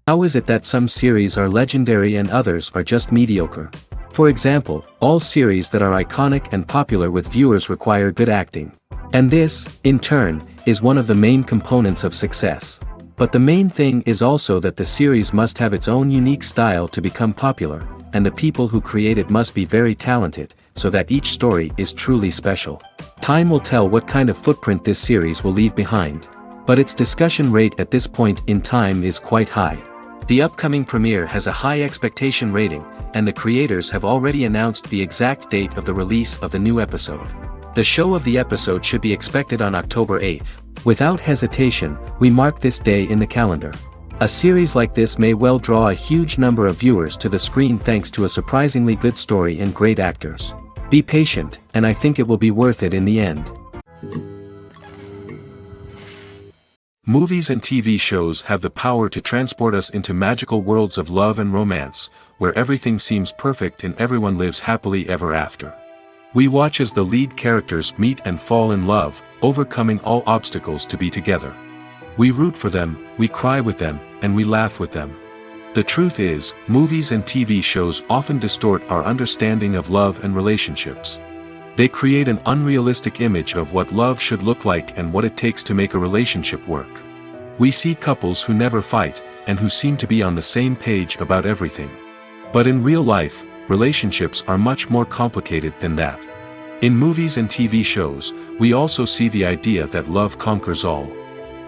How is it that some series are legendary and others are just mediocre? For example, all series that are iconic and popular with viewers require good acting. And this, in turn, is one of the main components of success. But the main thing is also that the series must have its own unique style to become popular, and the people who create it must be very talented, so that each story is truly special. Time will tell what kind of footprint this series will leave behind. But its discussion rate at this point in time is quite high. The upcoming premiere has a high expectation rating, and the creators have already announced the exact date of the release of the new episode. The show of the episode should be expected on October 8th. Without hesitation, we mark this day in the calendar. A series like this may well draw a huge number of viewers to the screen thanks to a surprisingly good story and great actors. Be patient, and I think it will be worth it in the end. Movies and TV shows have the power to transport us into magical worlds of love and romance, where everything seems perfect and everyone lives happily ever after. We watch as the lead characters meet and fall in love, overcoming all obstacles to be together. We root for them, we cry with them, and we laugh with them. The truth is, movies and TV shows often distort our understanding of love and relationships. They create an unrealistic image of what love should look like and what it takes to make a relationship work. We see couples who never fight, and who seem to be on the same page about everything. But in real life, relationships are much more complicated than that. In movies and TV shows, we also see the idea that love conquers all.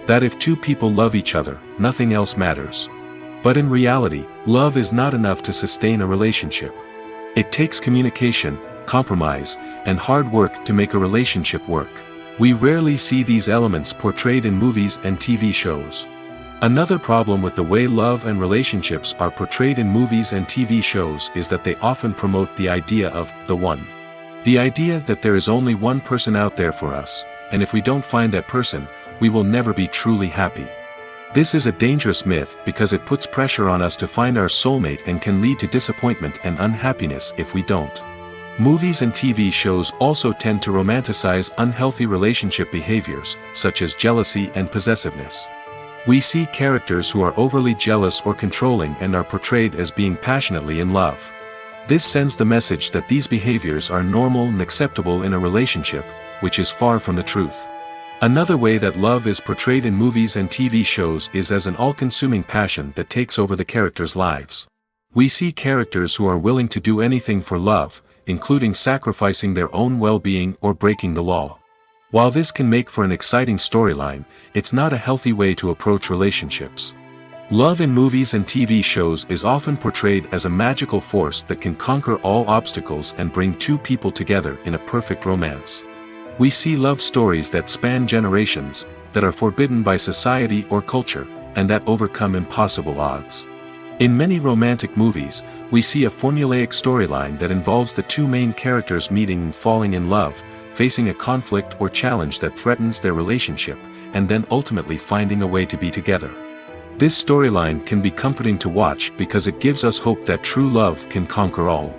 That if two people love each other, nothing else matters. But in reality, love is not enough to sustain a relationship. It takes communication, compromise, and hard work to make a relationship work. We rarely see these elements portrayed in movies and TV shows. Another problem with the way love and relationships are portrayed in movies and TV shows is that they often promote the idea of the one. The idea that there is only one person out there for us, and if we don't find that person, we will never be truly happy. This is a dangerous myth because it puts pressure on us to find our soulmate and can lead to disappointment and unhappiness if we don't. Movies and TV shows also tend to romanticize unhealthy relationship behaviors, such as jealousy and possessiveness. We see characters who are overly jealous or controlling and are portrayed as being passionately in love. This sends the message that these behaviors are normal and acceptable in a relationship, which is far from the truth. Another way that love is portrayed in movies and TV shows is as an all-consuming passion that takes over the characters' lives. We see characters who are willing to do anything for love, including sacrificing their own well-being or breaking the law. While this can make for an exciting storyline, it's not a healthy way to approach relationships. Love in movies and TV shows is often portrayed as a magical force that can conquer all obstacles and bring two people together in a perfect romance. We see love stories that span generations, that are forbidden by society or culture, and that overcome impossible odds. In many romantic movies, we see a formulaic storyline that involves the two main characters meeting and falling in love, facing a conflict or challenge that threatens their relationship, and then ultimately finding a way to be together. This storyline can be comforting to watch because it gives us hope that true love can conquer all.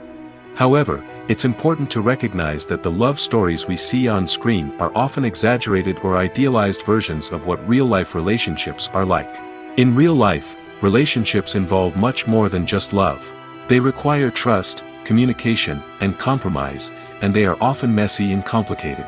However, it's important to recognize that the love stories we see on screen are often exaggerated or idealized versions of what real-life relationships are like. In real life, relationships involve much more than just love. They require trust, communication, and compromise, and they are often messy and complicated.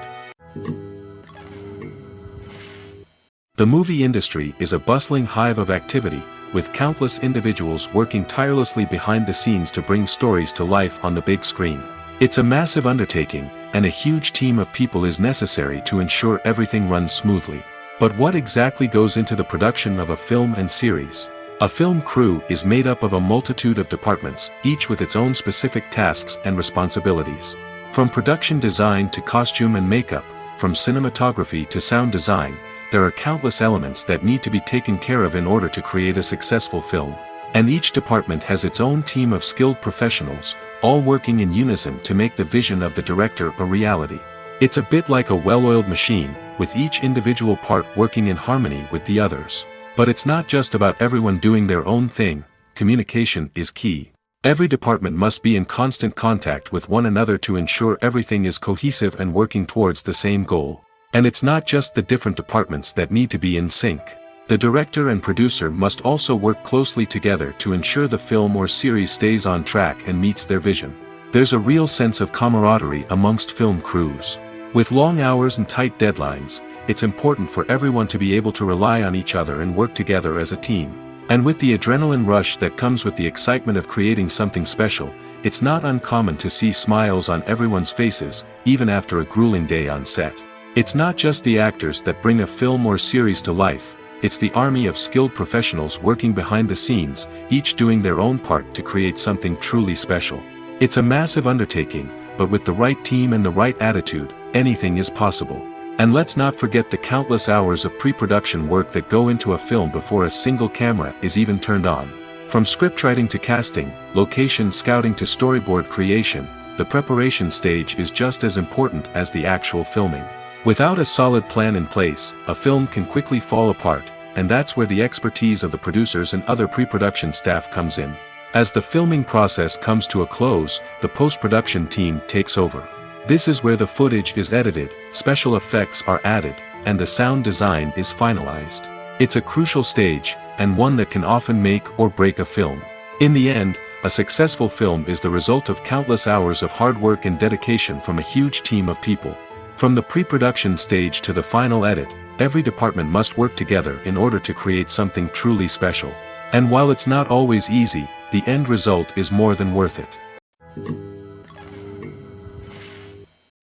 The movie industry is a bustling hive of activity, with countless individuals working tirelessly behind the scenes to bring stories to life on the big screen. It's a massive undertaking, and a huge team of people is necessary to ensure everything runs smoothly. But what exactly goes into the production of a film and series? A film crew is made up of a multitude of departments, each with its own specific tasks and responsibilities. From production design to costume and makeup, from cinematography to sound design, there are countless elements that need to be taken care of in order to create a successful film. And each department has its own team of skilled professionals, all working in unison to make the vision of the director a reality. It's a bit like a well-oiled machine, with each individual part working in harmony with the others. But it's not just about everyone doing their own thing. Communication is key. Every department must be in constant contact with one another to ensure everything is cohesive and working towards the same goal. And it's not just the different departments that need to be in sync. The director and producer must also work closely together to ensure the film or series stays on track and meets their vision. There's a real sense of camaraderie amongst film crews. With long hours and tight deadlines, it's important for everyone to be able to rely on each other and work together as a team. And with the adrenaline rush that comes with the excitement of creating something special, it's not uncommon to see smiles on everyone's faces, even after a grueling day on set. It's not just the actors that bring a film or series to life, it's the army of skilled professionals working behind the scenes, each doing their own part to create something truly special. It's a massive undertaking, but with the right team and the right attitude, anything is possible. And let's not forget the countless hours of pre-production work that go into a film before a single camera is even turned on. From scriptwriting to casting, location scouting to storyboard creation, the preparation stage is just as important as the actual filming. Without a solid plan in place, a film can quickly fall apart, and that's where the expertise of the producers and other pre-production staff comes in. As the filming process comes to a close, the post-production team takes over. This is where the footage is edited, special effects are added, and the sound design is finalized. It's a crucial stage, and one that can often make or break a film. In the end, a successful film is the result of countless hours of hard work and dedication from a huge team of people. From the pre-production stage to the final edit, every department must work together in order to create something truly special. And while it's not always easy, the end result is more than worth it.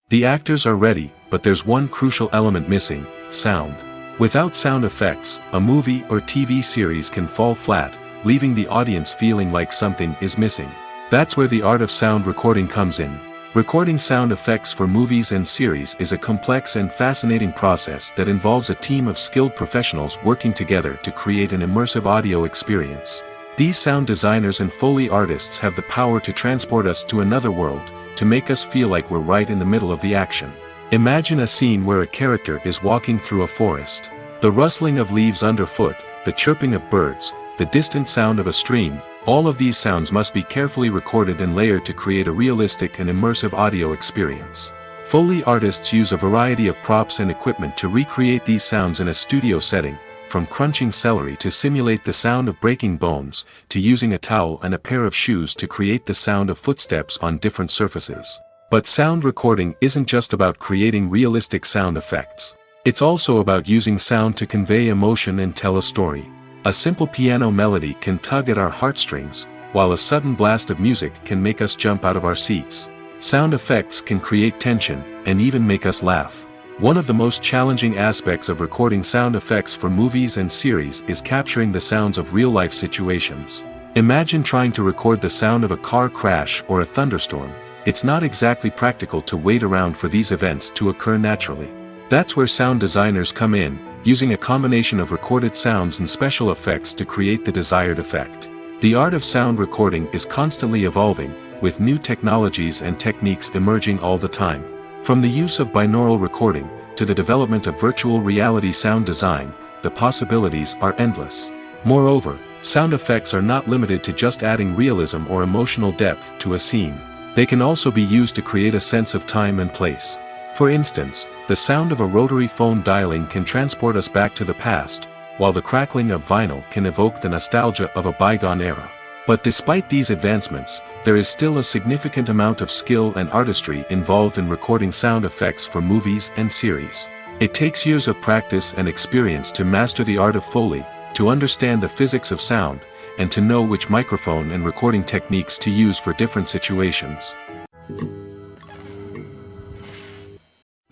The actors are ready, but there's one crucial element missing: sound. Without sound effects, a movie or TV series can fall flat, leaving the audience feeling like something is missing. That's where the art of sound recording comes in. Recording sound effects for movies and series is a complex and fascinating process that involves a team of skilled professionals working together to create an immersive audio experience. These sound designers and Foley artists have the power to transport us to another world, to make us feel like we're right in the middle of the action. Imagine a scene where a character is walking through a forest. The rustling of leaves underfoot, the chirping of birds, the distant sound of a stream, all of these sounds must be carefully recorded and layered to create a realistic and immersive audio experience. Foley artists use a variety of props and equipment to recreate these sounds in a studio setting, from crunching celery to simulate the sound of breaking bones, to using a towel and a pair of shoes to create the sound of footsteps on different surfaces. But sound recording isn't just about creating realistic sound effects. It's also about using sound to convey emotion and tell a story. A simple piano melody can tug at our heartstrings, while a sudden blast of music can make us jump out of our seats. Sound effects can create tension, and even make us laugh. One of the most challenging aspects of recording sound effects for movies and series is capturing the sounds of real-life situations. Imagine trying to record the sound of a car crash or a thunderstorm. It's not exactly practical to wait around for these events to occur naturally. That's where sound designers come in, using a combination of recorded sounds and special effects to create the desired effect. The art of sound recording is constantly evolving, with new technologies and techniques emerging all the time. From the use of binaural recording, to the development of virtual reality sound design, the possibilities are endless. Moreover, sound effects are not limited to just adding realism or emotional depth to a scene. They can also be used to create a sense of time and place. For instance, the sound of a rotary phone dialing can transport us back to the past, while the crackling of vinyl can evoke the nostalgia of a bygone era. But despite these advancements, there is still a significant amount of skill and artistry involved in recording sound effects for movies and series. It takes years of practice and experience to master the art of Foley, to understand the physics of sound, and to know which microphone and recording techniques to use for different situations.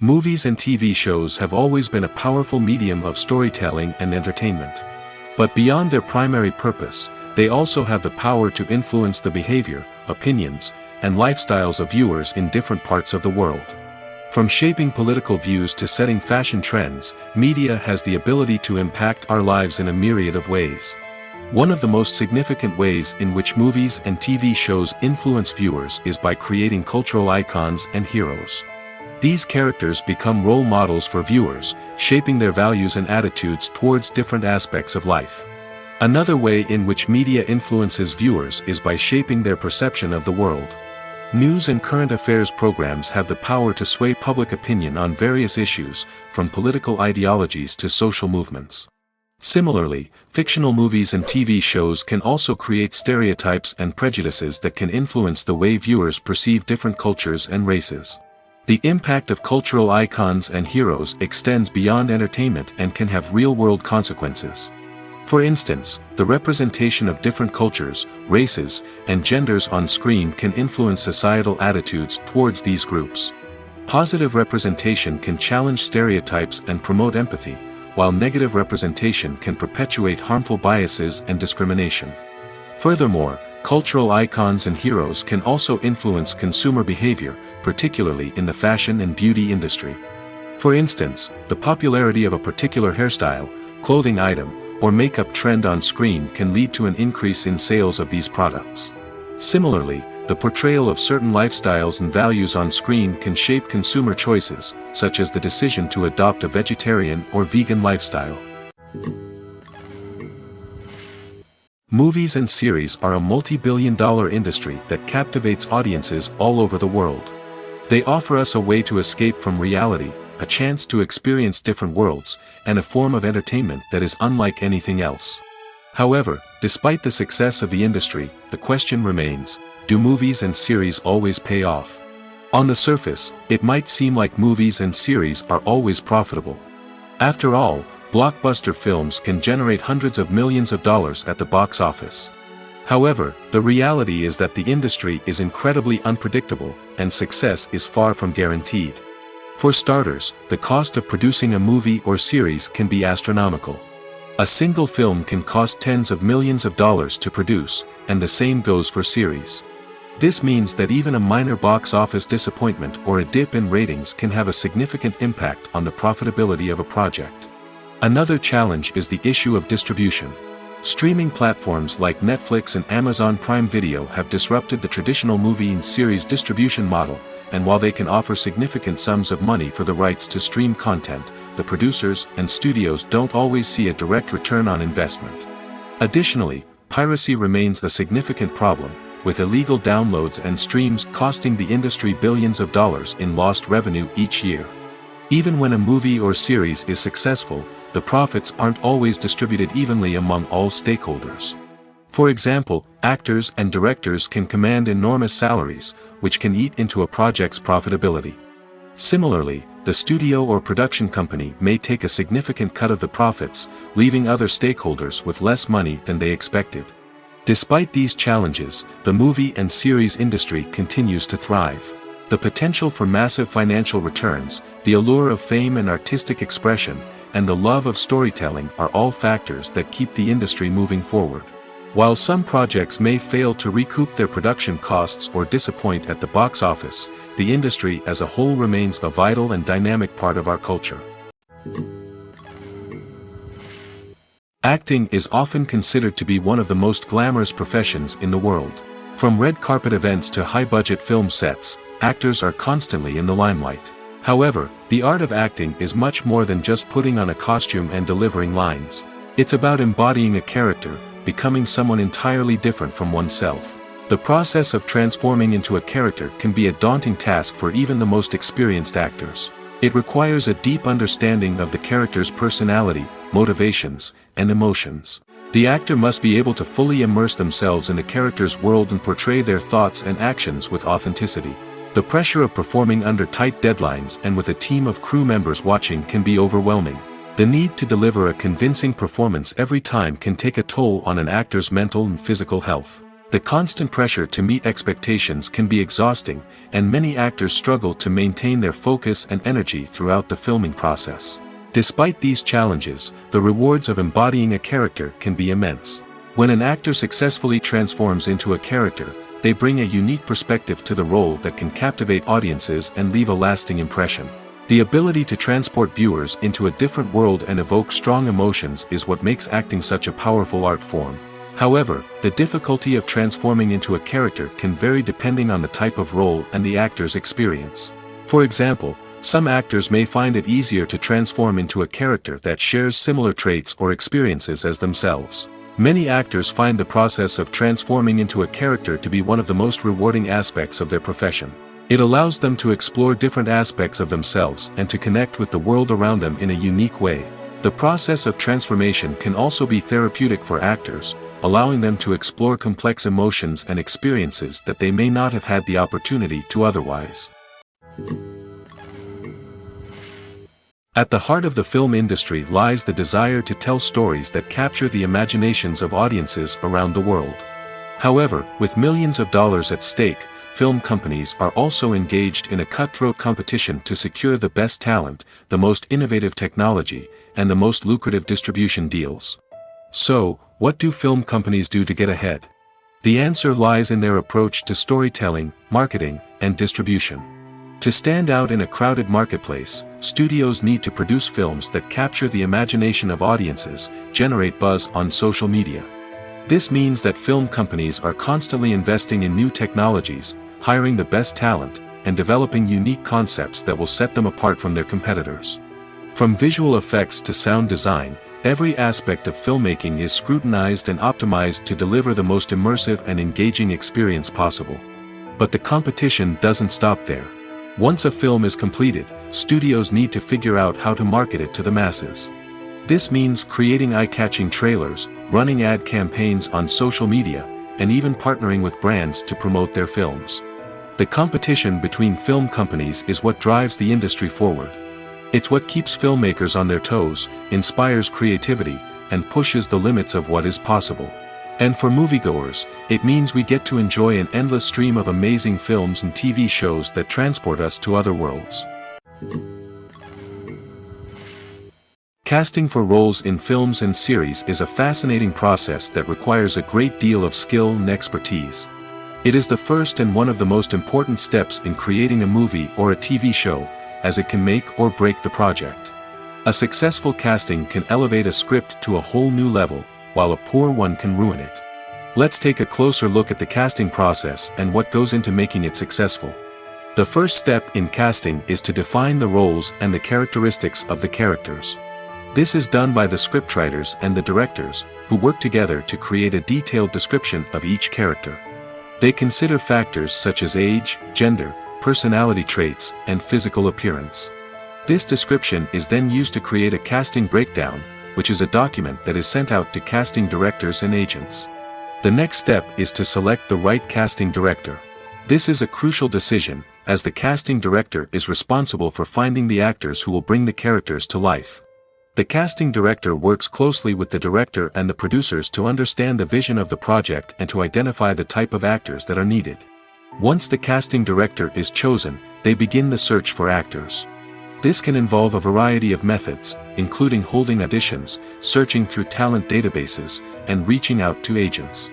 Movies and TV shows have always been a powerful medium of storytelling and entertainment. But beyond their primary purpose, they also have the power to influence the behavior, opinions, and lifestyles of viewers in different parts of the world. From shaping political views to setting fashion trends, media has the ability to impact our lives in a myriad of ways. One of the most significant ways in which movies and TV shows influence viewers is by creating cultural icons and heroes. These characters become role models for viewers, shaping their values and attitudes towards different aspects of life. Another way in which media influences viewers is by shaping their perception of the world. News and current affairs programs have the power to sway public opinion on various issues, from political ideologies to social movements. Similarly, fictional movies and TV shows can also create stereotypes and prejudices that can influence the way viewers perceive different cultures and races. The impact of cultural icons and heroes extends beyond entertainment and can have real-world consequences. For instance, the representation of different cultures, races, and genders on screen can influence societal attitudes towards these groups. Positive representation can challenge stereotypes and promote empathy, while negative representation can perpetuate harmful biases and discrimination. Furthermore, cultural icons and heroes can also influence consumer behavior, particularly in the fashion and beauty industry. For instance, the popularity of a particular hairstyle, clothing item, or makeup trend on screen can lead to an increase in sales of these products. Similarly, the portrayal of certain lifestyles and values on screen can shape consumer choices, such as the decision to adopt a vegetarian or vegan lifestyle. Movies and series are a multi-billion-dollar industry that captivates audiences all over the world. They offer us a way to escape from reality, a chance to experience different worlds, and a form of entertainment that is unlike anything else. However, despite the success of the industry, the question remains, do movies and series always pay off? On the surface, it might seem like movies and series are always profitable. After all, blockbuster films can generate hundreds of millions of dollars at the box office. However, the reality is that the industry is incredibly unpredictable, and success is far from guaranteed. For starters, the cost of producing a movie or series can be astronomical. A single film can cost tens of millions of dollars to produce, and the same goes for series. This means that even a minor box office disappointment or a dip in ratings can have a significant impact on the profitability of a project. Another challenge is the issue of distribution. Streaming platforms like Netflix and Amazon Prime Video have disrupted the traditional movie and series distribution model, and while they can offer significant sums of money for the rights to stream content, the producers and studios don't always see a direct return on investment. Additionally, piracy remains a significant problem, with illegal downloads and streams costing the industry billions of dollars in lost revenue each year. Even when a movie or series is successful, the profits aren't always distributed evenly among all stakeholders. For example, actors and directors can command enormous salaries, which can eat into a project's profitability. Similarly, the studio or production company may take a significant cut of the profits, leaving other stakeholders with less money than they expected. Despite these challenges, the movie and series industry continues to thrive. The potential for massive financial returns, the allure of fame and artistic expression, and the love of storytelling are all factors that keep the industry moving forward. While some projects may fail to recoup their production costs or disappoint at the box office, the industry as a whole remains a vital and dynamic part of our culture. Acting is often considered to be one of the most glamorous professions in the world. From red carpet events to high-budget film sets, actors are constantly in the limelight. However, the art of acting is much more than just putting on a costume and delivering lines. It's about embodying a character, becoming someone entirely different from oneself. The process of transforming into a character can be a daunting task for even the most experienced actors. It requires a deep understanding of the character's personality, motivations, and emotions. The actor must be able to fully immerse themselves in the character's world and portray their thoughts and actions with authenticity. The pressure of performing under tight deadlines and with a team of crew members watching can be overwhelming. The need to deliver a convincing performance every time can take a toll on an actor's mental and physical health. The constant pressure to meet expectations can be exhausting, and many actors struggle to maintain their focus and energy throughout the filming process. Despite these challenges, the rewards of embodying a character can be immense. When an actor successfully transforms into a character, they bring a unique perspective to the role that can captivate audiences and leave a lasting impression. The ability to transport viewers into a different world and evoke strong emotions is what makes acting such a powerful art form. However, the difficulty of transforming into a character can vary depending on the type of role and the actor's experience. For example, some actors may find it easier to transform into a character that shares similar traits or experiences as themselves. Many actors find the process of transforming into a character to be one of the most rewarding aspects of their profession. It allows them to explore different aspects of themselves and to connect with the world around them in a unique way. The process of transformation can also be therapeutic for actors, allowing them to explore complex emotions and experiences that they may not have had the opportunity to otherwise. At the heart of the film industry lies the desire to tell stories that capture the imaginations of audiences around the world. However, with millions of dollars at stake, film companies are also engaged in a cutthroat competition to secure the best talent, the most innovative technology, and the most lucrative distribution deals. So, what do film companies do to get ahead? The answer lies in their approach to storytelling, marketing, and distribution. To stand out in a crowded marketplace, studios need to produce films that capture the imagination of audiences, generate buzz on social media. This means that film companies are constantly investing in new technologies, hiring the best talent, and developing unique concepts that will set them apart from their competitors. From visual effects to sound design, every aspect of filmmaking is scrutinized and optimized to deliver the most immersive and engaging experience possible. But the competition doesn't stop there. Once a film is completed, studios need to figure out how to market it to the masses. This means creating eye-catching trailers, running ad campaigns on social media, and even partnering with brands to promote their films. The competition between film companies is what drives the industry forward. It's what keeps filmmakers on their toes, inspires creativity, and pushes the limits of what is possible. And for moviegoers, it means we get to enjoy an endless stream of amazing films and TV shows that transport us to other worlds. Casting for roles in films and series is a fascinating process that requires a great deal of skill and expertise. It is the first and one of the most important steps in creating a movie or a TV show, as it can make or break the project. A successful casting can elevate a script to a whole new level, while a poor one can ruin it. Let's take a closer look at the casting process and what goes into making it successful. The first step in casting is to define the roles and the characteristics of the characters. This is done by the scriptwriters and the directors, who work together to create a detailed description of each character. They consider factors such as age, gender, personality traits, and physical appearance. This description is then used to create a casting breakdown, which is a document that is sent out to casting directors and agents. The next step is to select the right casting director. This is a crucial decision, as the casting director is responsible for finding the actors who will bring the characters to life. The casting director works closely with the director and the producers to understand the vision of the project and to identify the type of actors that are needed. Once the casting director is chosen, they begin the search for actors. This can involve a variety of methods, including holding auditions, searching through talent databases, and reaching out to agents.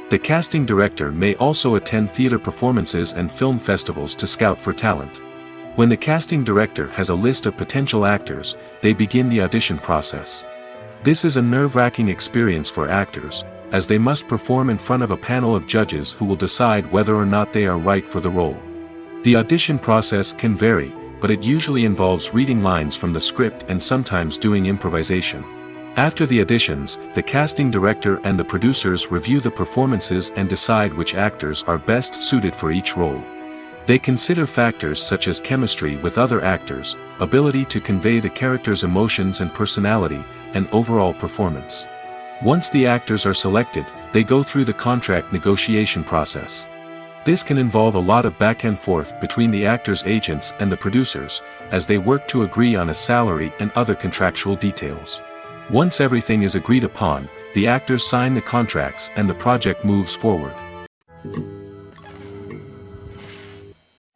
The casting director may also attend theater performances and film festivals to scout for talent. When the casting director has a list of potential actors, they begin the audition process. This is a nerve-wracking experience for actors, as they must perform in front of a panel of judges who will decide whether or not they are right for the role. The audition process can vary, but it usually involves reading lines from the script and sometimes doing improvisation. After the auditions, the casting director and the producers review the performances and decide which actors are best suited for each role. They consider factors such as chemistry with other actors, ability to convey the character's emotions and personality, and overall performance. Once the actors are selected, they go through the contract negotiation process. This can involve a lot of back and forth between the actors' agents and the producers, as they work to agree on a salary and other contractual details. Once everything is agreed upon, the actors sign the contracts and the project moves forward.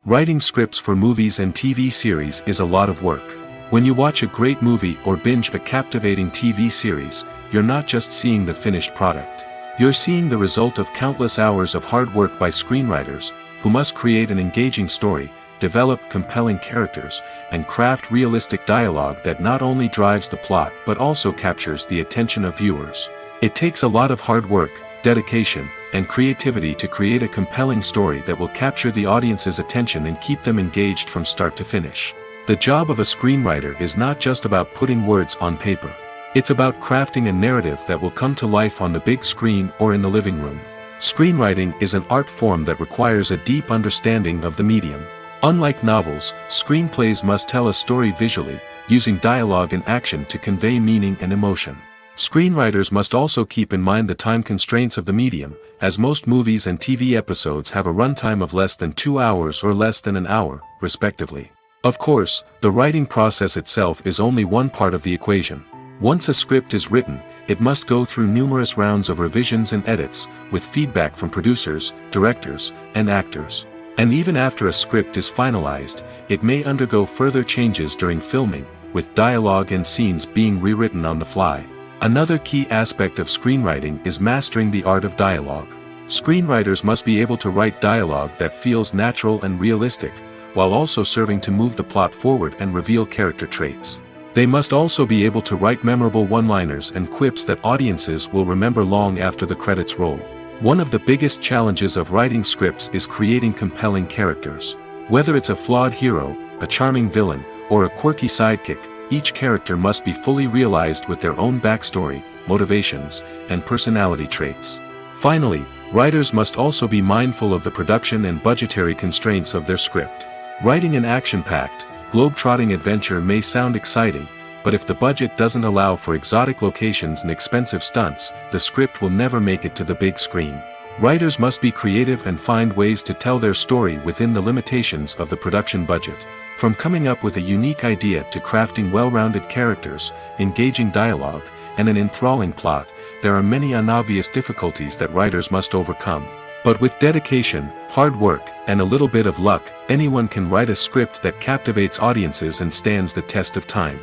Writing scripts for movies and TV series is a lot of work. When you watch a great movie or binge a captivating TV series, you're not just seeing the finished product. You're seeing the result of countless hours of hard work by screenwriters, who must create an engaging story, develop compelling characters, and craft realistic dialogue that not only drives the plot but also captures the attention of viewers. It takes a lot of hard work, dedication, and creativity to create a compelling story that will capture the audience's attention and keep them engaged from start to finish. The job of a screenwriter is not just about putting words on paper. It's about crafting a narrative that will come to life on the big screen or in the living room. Screenwriting is an art form that requires a deep understanding of the medium. Unlike novels, screenplays must tell a story visually, using dialogue and action to convey meaning and emotion. Screenwriters must also keep in mind the time constraints of the medium, as most movies and TV episodes have a runtime of less than 2 hours or less than an hour, respectively. Of course, the writing process itself is only one part of the equation. Once a script is written, it must go through numerous rounds of revisions and edits, with feedback from producers, directors, and actors. And even after a script is finalized, it may undergo further changes during filming, with dialogue and scenes being rewritten on the fly. Another key aspect of screenwriting is mastering the art of dialogue. Screenwriters must be able to write dialogue that feels natural and realistic, while also serving to move the plot forward and reveal character traits. They must also be able to write memorable one-liners and quips that audiences will remember long after the credits roll. One of the biggest challenges of writing scripts is creating compelling characters. Whether it's a flawed hero, a charming villain, or a quirky sidekick, each character must be fully realized with their own backstory, motivations, and personality traits. Finally, writers must also be mindful of the production and budgetary constraints of their script. Writing an action-packed, globe-trotting adventure may sound exciting, but if the budget doesn't allow for exotic locations and expensive stunts, the script will never make it to the big screen. Writers must be creative and find ways to tell their story within the limitations of the production budget. From coming up with a unique idea to crafting well-rounded characters, engaging dialogue, and an enthralling plot, there are many unobvious difficulties that writers must overcome. But with dedication, hard work, and a little bit of luck, anyone can write a script that captivates audiences and stands the test of time.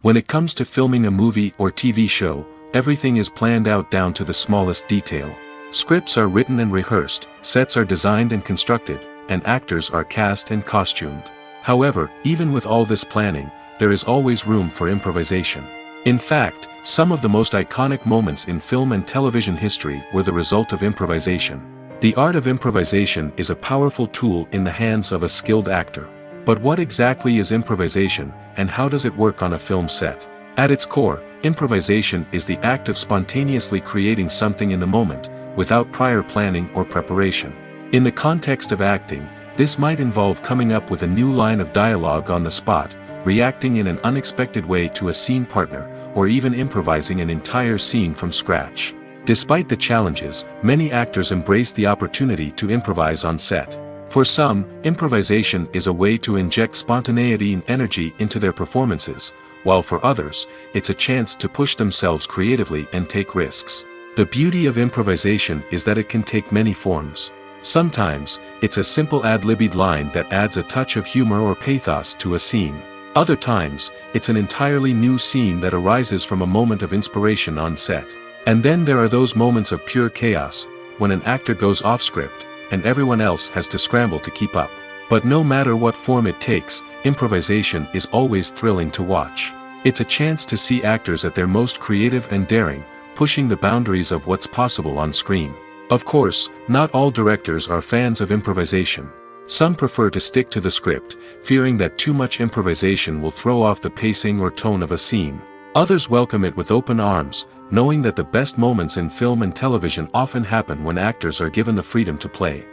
When it comes to filming a movie or TV show, everything is planned out down to the smallest detail. Scripts are written and rehearsed, sets are designed and constructed, and actors are cast and costumed. However, even with all this planning, there is always room for improvisation. In fact, some of the most iconic moments in film and television history were the result of improvisation. The art of improvisation is a powerful tool in the hands of a skilled actor. But what exactly is improvisation, and how does it work on a film set? At its core, improvisation is the act of spontaneously creating something in the moment, without prior planning or preparation. In the context of acting, this might involve coming up with a new line of dialogue on the spot, reacting in an unexpected way to a scene partner, or even improvising an entire scene from scratch. Despite the challenges, many actors embrace the opportunity to improvise on set. For some, improvisation is a way to inject spontaneity and energy into their performances, while for others, it's a chance to push themselves creatively and take risks. The beauty of improvisation is that it can take many forms. Sometimes, it's a simple ad-libbed line that adds a touch of humor or pathos to a scene. Other times, it's an entirely new scene that arises from a moment of inspiration on set. And then there are those moments of pure chaos, when an actor goes off script, and everyone else has to scramble to keep up. But no matter what form it takes, improvisation is always thrilling to watch. It's a chance to see actors at their most creative and daring, pushing the boundaries of what's possible on screen. Of course, not all directors are fans of improvisation. Some prefer to stick to the script, fearing that too much improvisation will throw off the pacing or tone of a scene. Others welcome it with open arms, knowing that the best moments in film and television often happen when actors are given the freedom to play.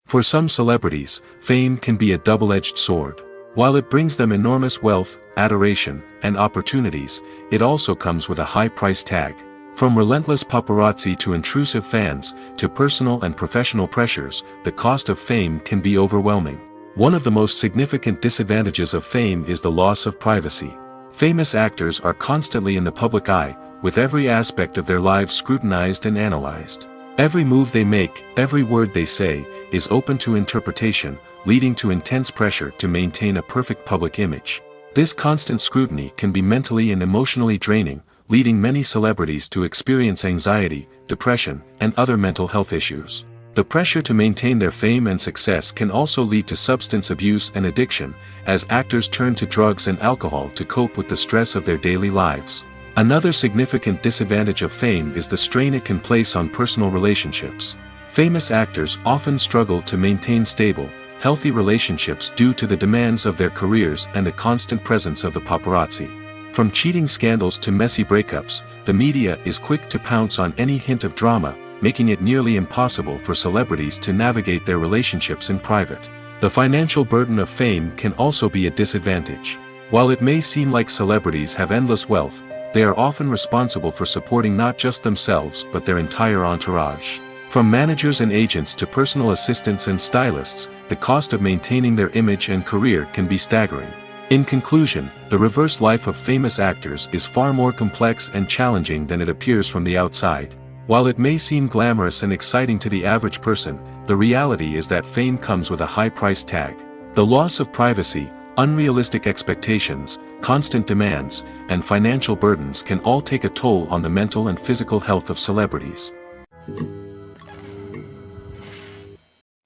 For some celebrities, fame can be a double-edged sword. While it brings them enormous wealth, adoration, and opportunities, it also comes with a high price tag. From relentless paparazzi to intrusive fans, to personal and professional pressures, the cost of fame can be overwhelming. One of the most significant disadvantages of fame is the loss of privacy. Famous actors are constantly in the public eye, with every aspect of their lives scrutinized and analyzed. Every move they make, every word they say, is open to interpretation, leading to intense pressure to maintain a perfect public image. This constant scrutiny can be mentally and emotionally draining, leading many celebrities to experience anxiety, depression, and other mental health issues. The pressure to maintain their fame and success can also lead to substance abuse and addiction, as actors turn to drugs and alcohol to cope with the stress of their daily lives. Another significant disadvantage of fame is the strain it can place on personal relationships. Famous actors often struggle to maintain stable, healthy relationships due to the demands of their careers and the constant presence of the paparazzi. From cheating scandals to messy breakups, the media is quick to pounce on any hint of drama, making it nearly impossible for celebrities to navigate their relationships in private. The financial burden of fame can also be a disadvantage. While it may seem like celebrities have endless wealth, they are often responsible for supporting not just themselves but their entire entourage. From managers and agents to personal assistants and stylists, the cost of maintaining their image and career can be staggering. In conclusion, the reverse life of famous actors is far more complex and challenging than it appears from the outside. While it may seem glamorous and exciting to the average person, the reality is that fame comes with a high price tag. The loss of privacy, unrealistic expectations, constant demands, and financial burdens can all take a toll on the mental and physical health of celebrities.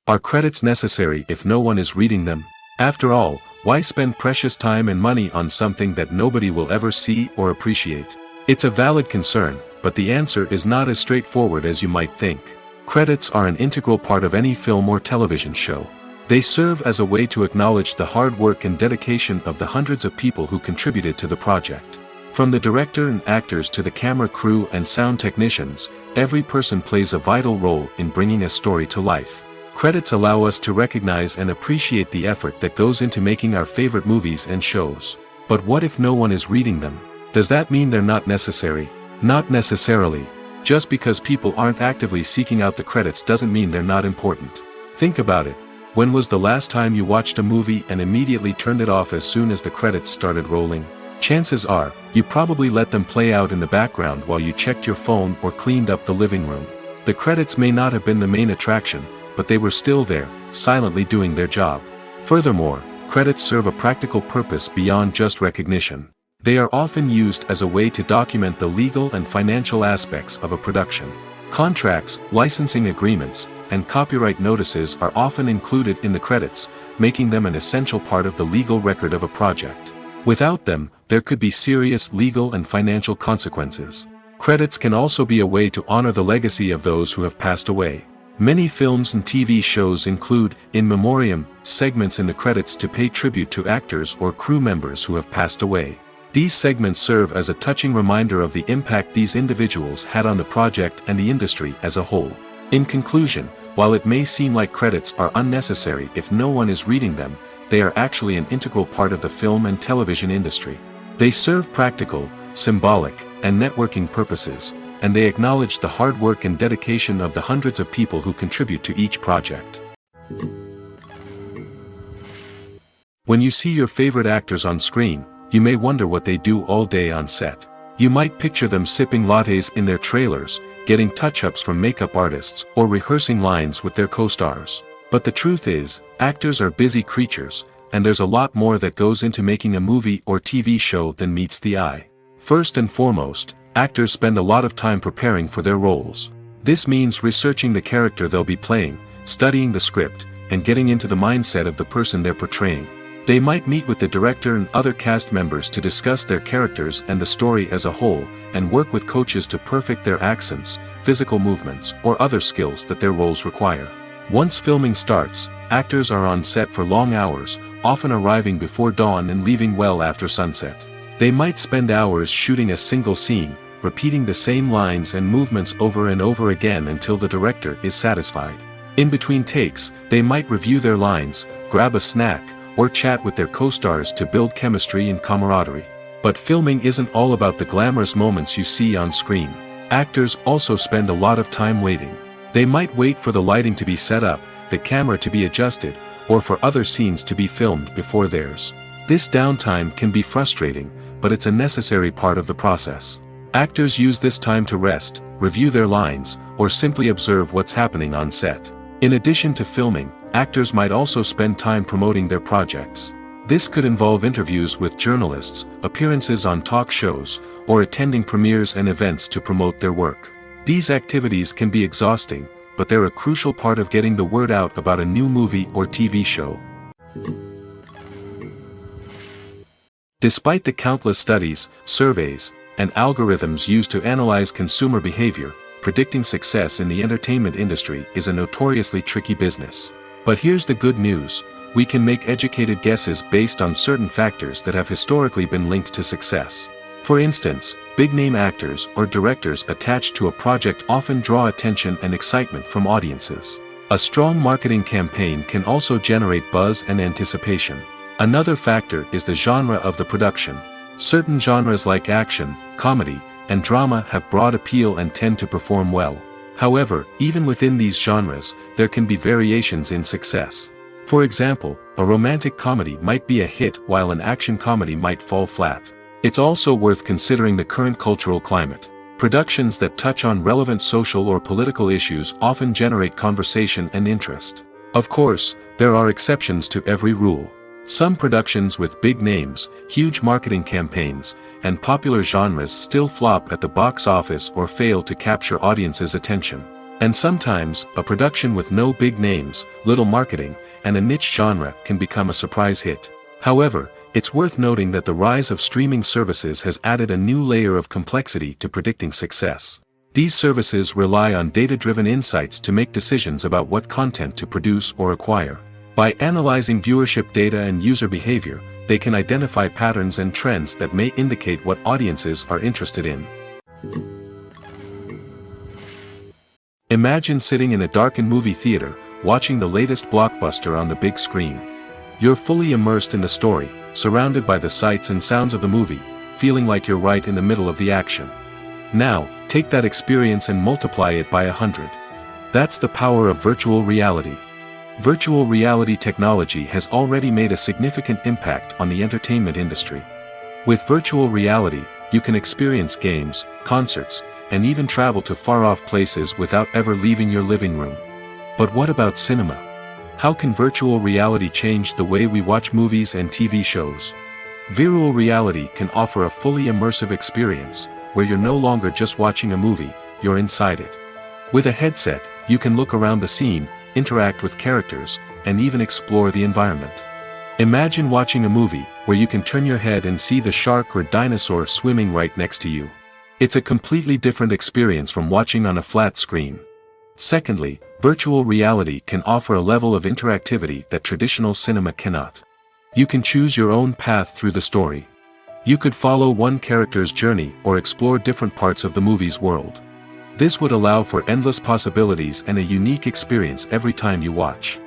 Are credits necessary if no one is reading them? After all, why spend precious time and money on something that nobody will ever see or appreciate? It's a valid concern, but the answer is not as straightforward as you might think. Credits are an integral part of any film or television show. They serve as a way to acknowledge the hard work and dedication of the hundreds of people who contributed to the project. From the director and actors to the camera crew and sound technicians, every person plays a vital role in bringing a story to life. Credits allow us to recognize and appreciate the effort that goes into making our favorite movies and shows. But what if no one is reading them? Does that mean they're not necessary? Not necessarily. Just because people aren't actively seeking out the credits doesn't mean they're not important. Think about it. When was the last time you watched a movie and immediately turned it off as soon as the credits started rolling? Chances are, you probably let them play out in the background while you checked your phone or cleaned up the living room. The credits may not have been the main attraction, but they were still there, silently doing their job. Furthermore, credits serve a practical purpose beyond just recognition. They are often used as a way to document the legal and financial aspects of a production. Contracts, licensing agreements, and copyright notices are often included in the credits, making them an essential part of the legal record of a project. Without them, there could be serious legal and financial consequences. Credits can also be a way to honor the legacy of those who have passed away. Many films and TV shows include, in memoriam, segments in the credits to pay tribute to actors or crew members who have passed away. These segments serve as a touching reminder of the impact these individuals had on the project and the industry as a whole. In conclusion, while it may seem like credits are unnecessary if no one is reading them, they are actually an integral part of the film and television industry. They serve practical, symbolic, and networking purposes, and they acknowledge the hard work and dedication of the hundreds of people who contribute to each project. When you see your favorite actors on screen, you may wonder what they do all day on set. You might picture them sipping lattes in their trailers, getting touch-ups from makeup artists, or rehearsing lines with their co-stars. But the truth is, actors are busy creatures, and there's a lot more that goes into making a movie or TV show than meets the eye. First and foremost, actors spend a lot of time preparing for their roles. This means researching the character they'll be playing, studying the script, and getting into the mindset of the person they're portraying. They might meet with the director and other cast members to discuss their characters and the story as a whole, and work with coaches to perfect their accents, physical movements, or other skills that their roles require. Once filming starts, actors are on set for long hours, often arriving before dawn and leaving well after sunset. They might spend hours shooting a single scene, repeating the same lines and movements over and over again until the director is satisfied. In between takes, they might review their lines, grab a snack, or chat with their co-stars to build chemistry and camaraderie. But filming isn't all about the glamorous moments you see on screen. Actors also spend a lot of time waiting. They might wait for the lighting to be set up, the camera to be adjusted, or for other scenes to be filmed before theirs. This downtime can be frustrating, but it's a necessary part of the process. Actors use this time to rest, review their lines, or simply observe what's happening on set. In addition to filming, actors might also spend time promoting their projects. This could involve interviews with journalists, appearances on talk shows, or attending premieres and events to promote their work. These activities can be exhausting, but they're a crucial part of getting the word out about a new movie or TV show. Despite the countless studies, surveys, and algorithms used to analyze consumer behavior, predicting success in the entertainment industry is a notoriously tricky business. But here's the good news: we can make educated guesses based on certain factors that have historically been linked to success. For instance, big-name actors or directors attached to a project often draw attention and excitement from audiences. A strong marketing campaign can also generate buzz and anticipation. Another factor is the genre of the production. Certain genres like action, comedy, and drama have broad appeal and tend to perform well. However, even within these genres, there can be variations in success. For example, a romantic comedy might be a hit while an action comedy might fall flat. It's also worth considering the current cultural climate. Productions that touch on relevant social or political issues often generate conversation and interest. Of course, there are exceptions to every rule. Some productions with big names, huge marketing campaigns, and popular genres still flop at the box office or fail to capture audiences' attention. And sometimes, a production with no big names, little marketing, and a niche genre can become a surprise hit. However, it's worth noting that the rise of streaming services has added a new layer of complexity to predicting success. These services rely on data-driven insights to make decisions about what content to produce or acquire. By analyzing viewership data and user behavior, they can identify patterns and trends that may indicate what audiences are interested in. Imagine sitting in a darkened movie theater, watching the latest blockbuster on the big screen. You're fully immersed in the story, surrounded by the sights and sounds of the movie, feeling like you're right in the middle of the action. Now, take that experience and multiply it by 100. That's the power of virtual reality. Virtual reality technology has already made a significant impact on the entertainment industry. With virtual reality, you can experience games, concerts, and even travel to far-off places without ever leaving your living room. But what about cinema? How can virtual reality change the way we watch movies and TV shows? Virtual reality can offer a fully immersive experience, where you're no longer just watching a movie, you're inside it. With a headset, you can look around the scene, interact with characters, and even explore the environment. Imagine watching a movie where you can turn your head and see the shark or dinosaur swimming right next to you. It's a completely different experience from watching on a flat screen. Secondly, virtual reality can offer a level of interactivity that traditional cinema cannot. You can choose your own path through the story. You could follow one character's journey or explore different parts of the movie's world. This would allow for endless possibilities and a unique experience every time you watch.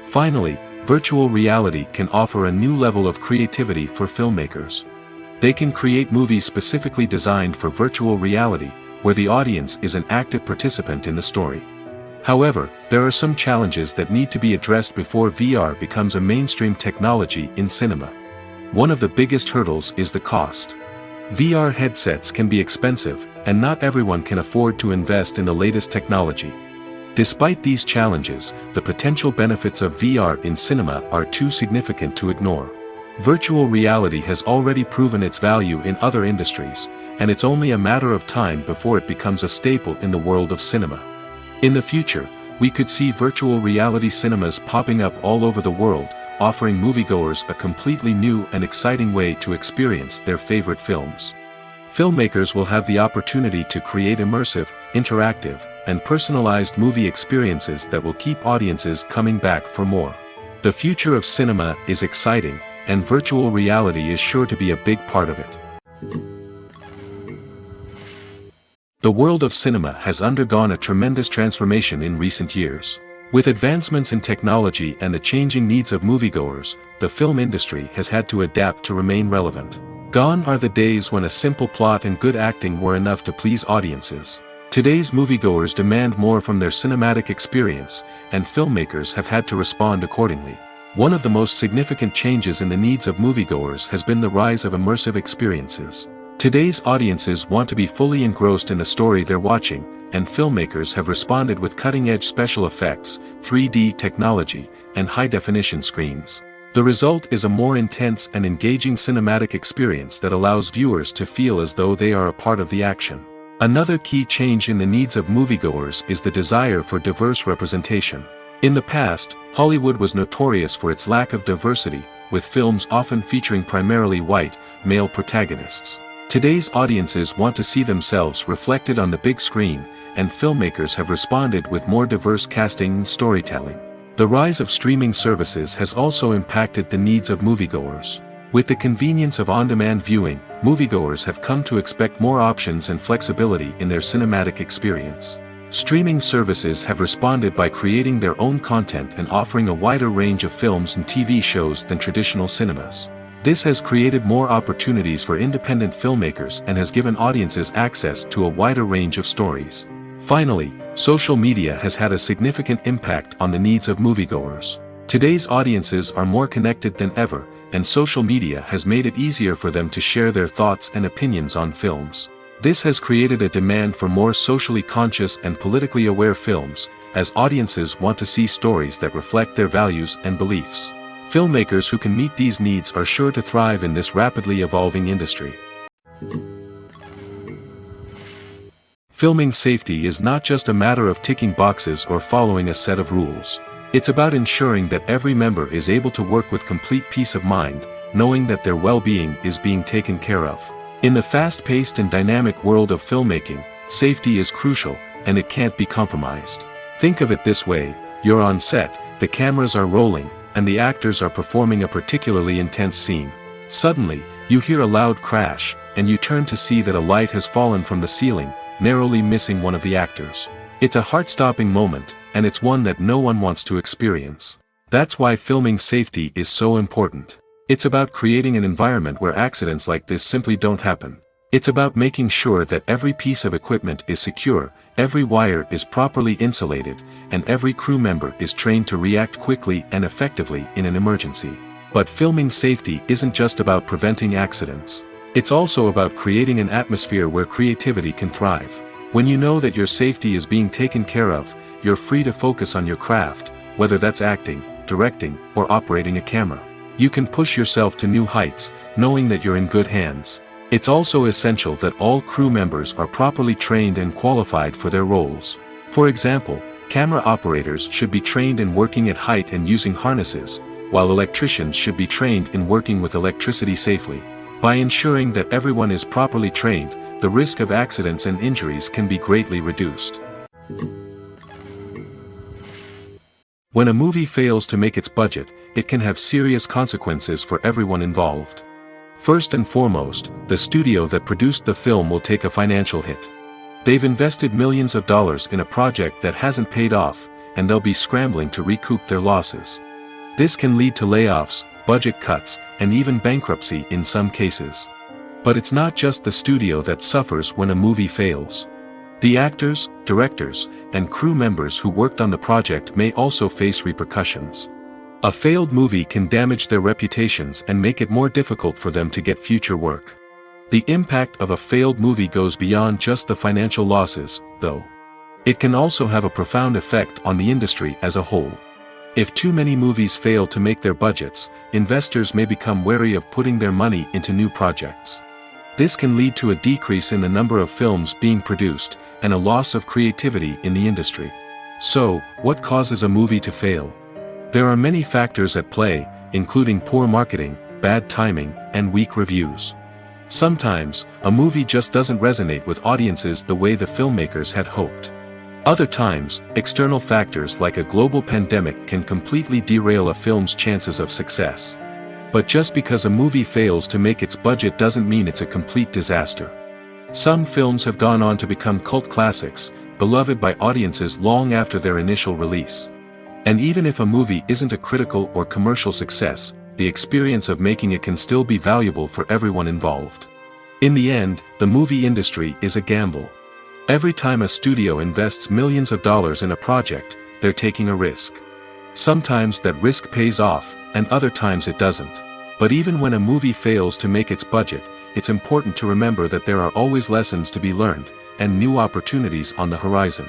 Finally, virtual reality can offer a new level of creativity for filmmakers. They can create movies specifically designed for virtual reality, where the audience is an active participant in the story. However, there are some challenges that need to be addressed before VR becomes a mainstream technology in cinema. One of the biggest hurdles is the cost. VR headsets can be expensive, and not everyone can afford to invest in the latest technology. Despite these challenges, the potential benefits of VR in cinema are too significant to ignore. Virtual reality has already proven its value in other industries, and it's only a matter of time before it becomes a staple in the world of cinema. In the future, we could see virtual reality cinemas popping up all over the world, offering moviegoers a completely new and exciting way to experience their favorite films. Filmmakers will have the opportunity to create immersive, interactive, and personalized movie experiences that will keep audiences coming back for more. The future of cinema is exciting, and virtual reality is sure to be a big part of it. The world of cinema has undergone a tremendous transformation in recent years. With advancements in technology and the changing needs of moviegoers, the film industry has had to adapt to remain relevant. Gone are the days when a simple plot and good acting were enough to please audiences. Today's moviegoers demand more from their cinematic experience, and filmmakers have had to respond accordingly. One of the most significant changes in the needs of moviegoers has been the rise of immersive experiences. Today's audiences want to be fully engrossed in the story they're watching, and filmmakers have responded with cutting-edge special effects, 3D technology, and high-definition screens. The result is a more intense and engaging cinematic experience that allows viewers to feel as though they are a part of the action. Another key change in the needs of moviegoers is the desire for diverse representation. In the past, Hollywood was notorious for its lack of diversity, with films often featuring primarily white, male protagonists. Today's audiences want to see themselves reflected on the big screen, and filmmakers have responded with more diverse casting and storytelling. The rise of streaming services has also impacted the needs of moviegoers. With the convenience of on-demand viewing, moviegoers have come to expect more options and flexibility in their cinematic experience. Streaming services have responded by creating their own content and offering a wider range of films and TV shows than traditional cinemas. This has created more opportunities for independent filmmakers and has given audiences access to a wider range of stories. Finally, social media has had a significant impact on the needs of moviegoers. Today's audiences are more connected than ever, and social media has made it easier for them to share their thoughts and opinions on films. This has created a demand for more socially conscious and politically aware films, as audiences want to see stories that reflect their values and beliefs. Filmmakers who can meet these needs are sure to thrive in this rapidly evolving industry. Filming safety is not just a matter of ticking boxes or following a set of rules. It's about ensuring that every member is able to work with complete peace of mind, knowing that their well-being is being taken care of. In the fast-paced and dynamic world of filmmaking, safety is crucial, and it can't be compromised. Think of it this way: you're on set, the cameras are rolling, and the actors are performing a particularly intense scene. Suddenly, you hear a loud crash, and you turn to see that a light has fallen from the ceiling, narrowly missing one of the actors. It's a heart-stopping moment, and it's one that no one wants to experience. That's why filming safety is so important. It's about creating an environment where accidents like this simply don't happen. It's about making sure that every piece of equipment is secure, every wire is properly insulated, and every crew member is trained to react quickly and effectively in an emergency. But filming safety isn't just about preventing accidents. It's also about creating an atmosphere where creativity can thrive. When you know that your safety is being taken care of, you're free to focus on your craft, whether that's acting, directing, or operating a camera. You can push yourself to new heights, knowing that you're in good hands. It's also essential that all crew members are properly trained and qualified for their roles. For example, camera operators should be trained in working at height and using harnesses, while electricians should be trained in working with electricity safely. By ensuring that everyone is properly trained, the risk of accidents and injuries can be greatly reduced. When a movie fails to make its budget, it can have serious consequences for everyone involved. First and foremost, the studio that produced the film will take a financial hit. They've invested millions of dollars in a project that hasn't paid off, and they'll be scrambling to recoup their losses. This can lead to layoffs, budget cuts, and even bankruptcy in some cases. But it's not just the studio that suffers when a movie fails. The actors, directors, and crew members who worked on the project may also face repercussions. A failed movie can damage their reputations and make it more difficult for them to get future work. The impact of a failed movie goes beyond just the financial losses, though. It can also have a profound effect on the industry as a whole. If too many movies fail to make their budgets, investors may become wary of putting their money into new projects. This can lead to a decrease in the number of films being produced, and a loss of creativity in the industry. So, what causes a movie to fail? There are many factors at play, including poor marketing, bad timing, and weak reviews. Sometimes, a movie just doesn't resonate with audiences the way the filmmakers had hoped. Other times, external factors like a global pandemic can completely derail a film's chances of success. But just because a movie fails to make its budget doesn't mean it's a complete disaster. Some films have gone on to become cult classics, beloved by audiences long after their initial release. And even if a movie isn't a critical or commercial success, the experience of making it can still be valuable for everyone involved. In the end, the movie industry is a gamble. Every time a studio invests millions of dollars in a project, they're taking a risk. Sometimes that risk pays off, and other times it doesn't. But even when a movie fails to make its budget, it's important to remember that there are always lessons to be learned, and new opportunities on the horizon.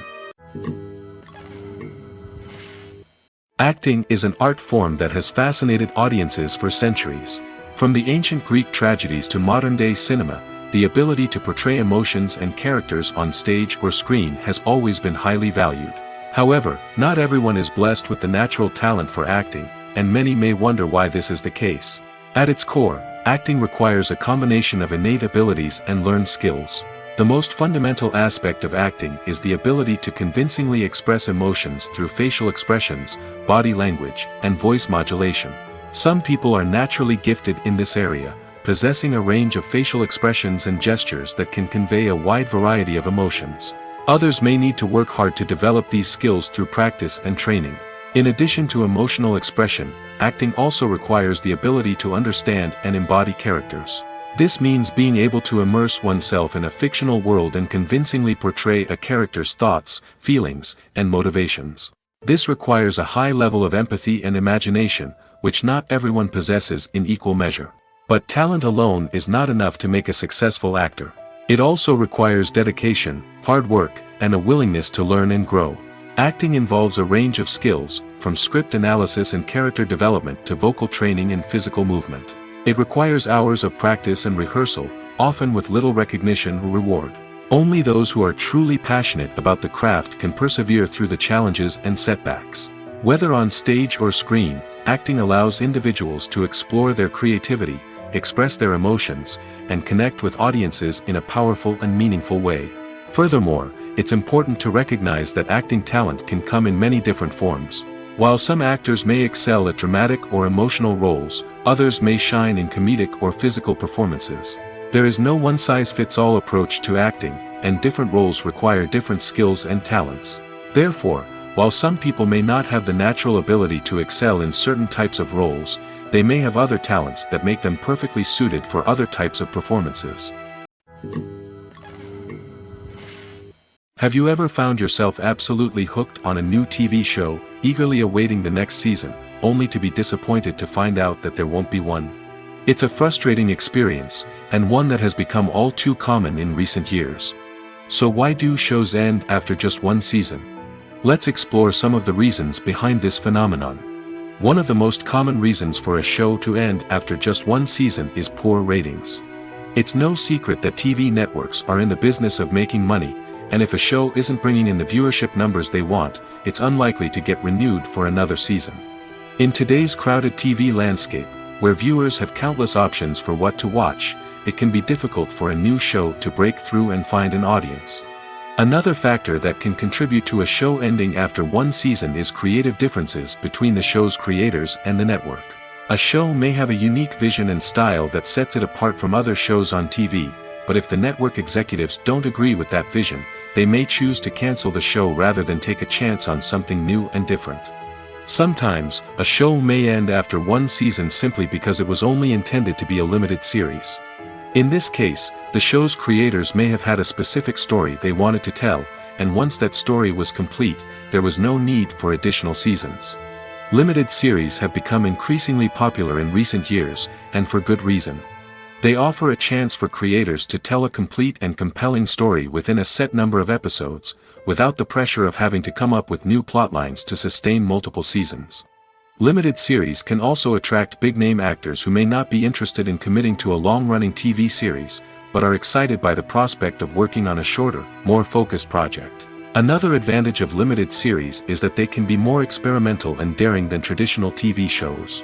Acting is an art form that has fascinated audiences for centuries. From the ancient Greek tragedies to modern-day cinema, the ability to portray emotions and characters on stage or screen has always been highly valued. However, not everyone is blessed with the natural talent for acting, and many may wonder why this is the case. At its core, acting requires a combination of innate abilities and learned skills. The most fundamental aspect of acting is the ability to convincingly express emotions through facial expressions, body language, and voice modulation. Some people are naturally gifted in this area, possessing a range of facial expressions and gestures that can convey a wide variety of emotions. Others may need to work hard to develop these skills through practice and training. In addition to emotional expression, acting also requires the ability to understand and embody characters. This means being able to immerse oneself in a fictional world and convincingly portray a character's thoughts, feelings, and motivations. This requires a high level of empathy and imagination, which not everyone possesses in equal measure. But talent alone is not enough to make a successful actor. It also requires dedication, hard work, and a willingness to learn and grow. Acting involves a range of skills, from script analysis and character development to vocal training and physical movement. It requires hours of practice and rehearsal, often with little recognition or reward. Only those who are truly passionate about the craft can persevere through the challenges and setbacks. Whether on stage or screen, acting allows individuals to explore their creativity, express their emotions, and connect with audiences in a powerful and meaningful way. Furthermore, it's important to recognize that acting talent can come in many different forms. While some actors may excel at dramatic or emotional roles, others may shine in comedic or physical performances. There is no one-size-fits-all approach to acting, and different roles require different skills and talents. Therefore, while some people may not have the natural ability to excel in certain types of roles, they may have other talents that make them perfectly suited for other types of performances. Have you ever found yourself absolutely hooked on a new TV show, eagerly awaiting the next season, only to be disappointed to find out that there won't be one? It's a frustrating experience, and one that has become all too common in recent years. So why do shows end after just one season? Let's explore some of the reasons behind this phenomenon. One of the most common reasons for a show to end after just one season is poor ratings. It's no secret that TV networks are in the business of making money, and if a show isn't bringing in the viewership numbers they want, it's unlikely to get renewed for another season. In today's crowded TV landscape, where viewers have countless options for what to watch, it can be difficult for a new show to break through and find an audience. Another factor that can contribute to a show ending after one season is creative differences between the show's creators and the network. A show may have a unique vision and style that sets it apart from other shows on TV, but if the network executives don't agree with that vision, they may choose to cancel the show rather than take a chance on something new and different. Sometimes, a show may end after one season simply because it was only intended to be a limited series. In this case, the show's creators may have had a specific story they wanted to tell, and once that story was complete, there was no need for additional seasons. Limited series have become increasingly popular in recent years, and for good reason. They offer a chance for creators to tell a complete and compelling story within a set number of episodes, without the pressure of having to come up with new plotlines to sustain multiple seasons. Limited series can also attract big-name actors who may not be interested in committing to a long-running TV series, but are excited by the prospect of working on a shorter, more focused project. Another advantage of limited series is that they can be more experimental and daring than traditional TV shows.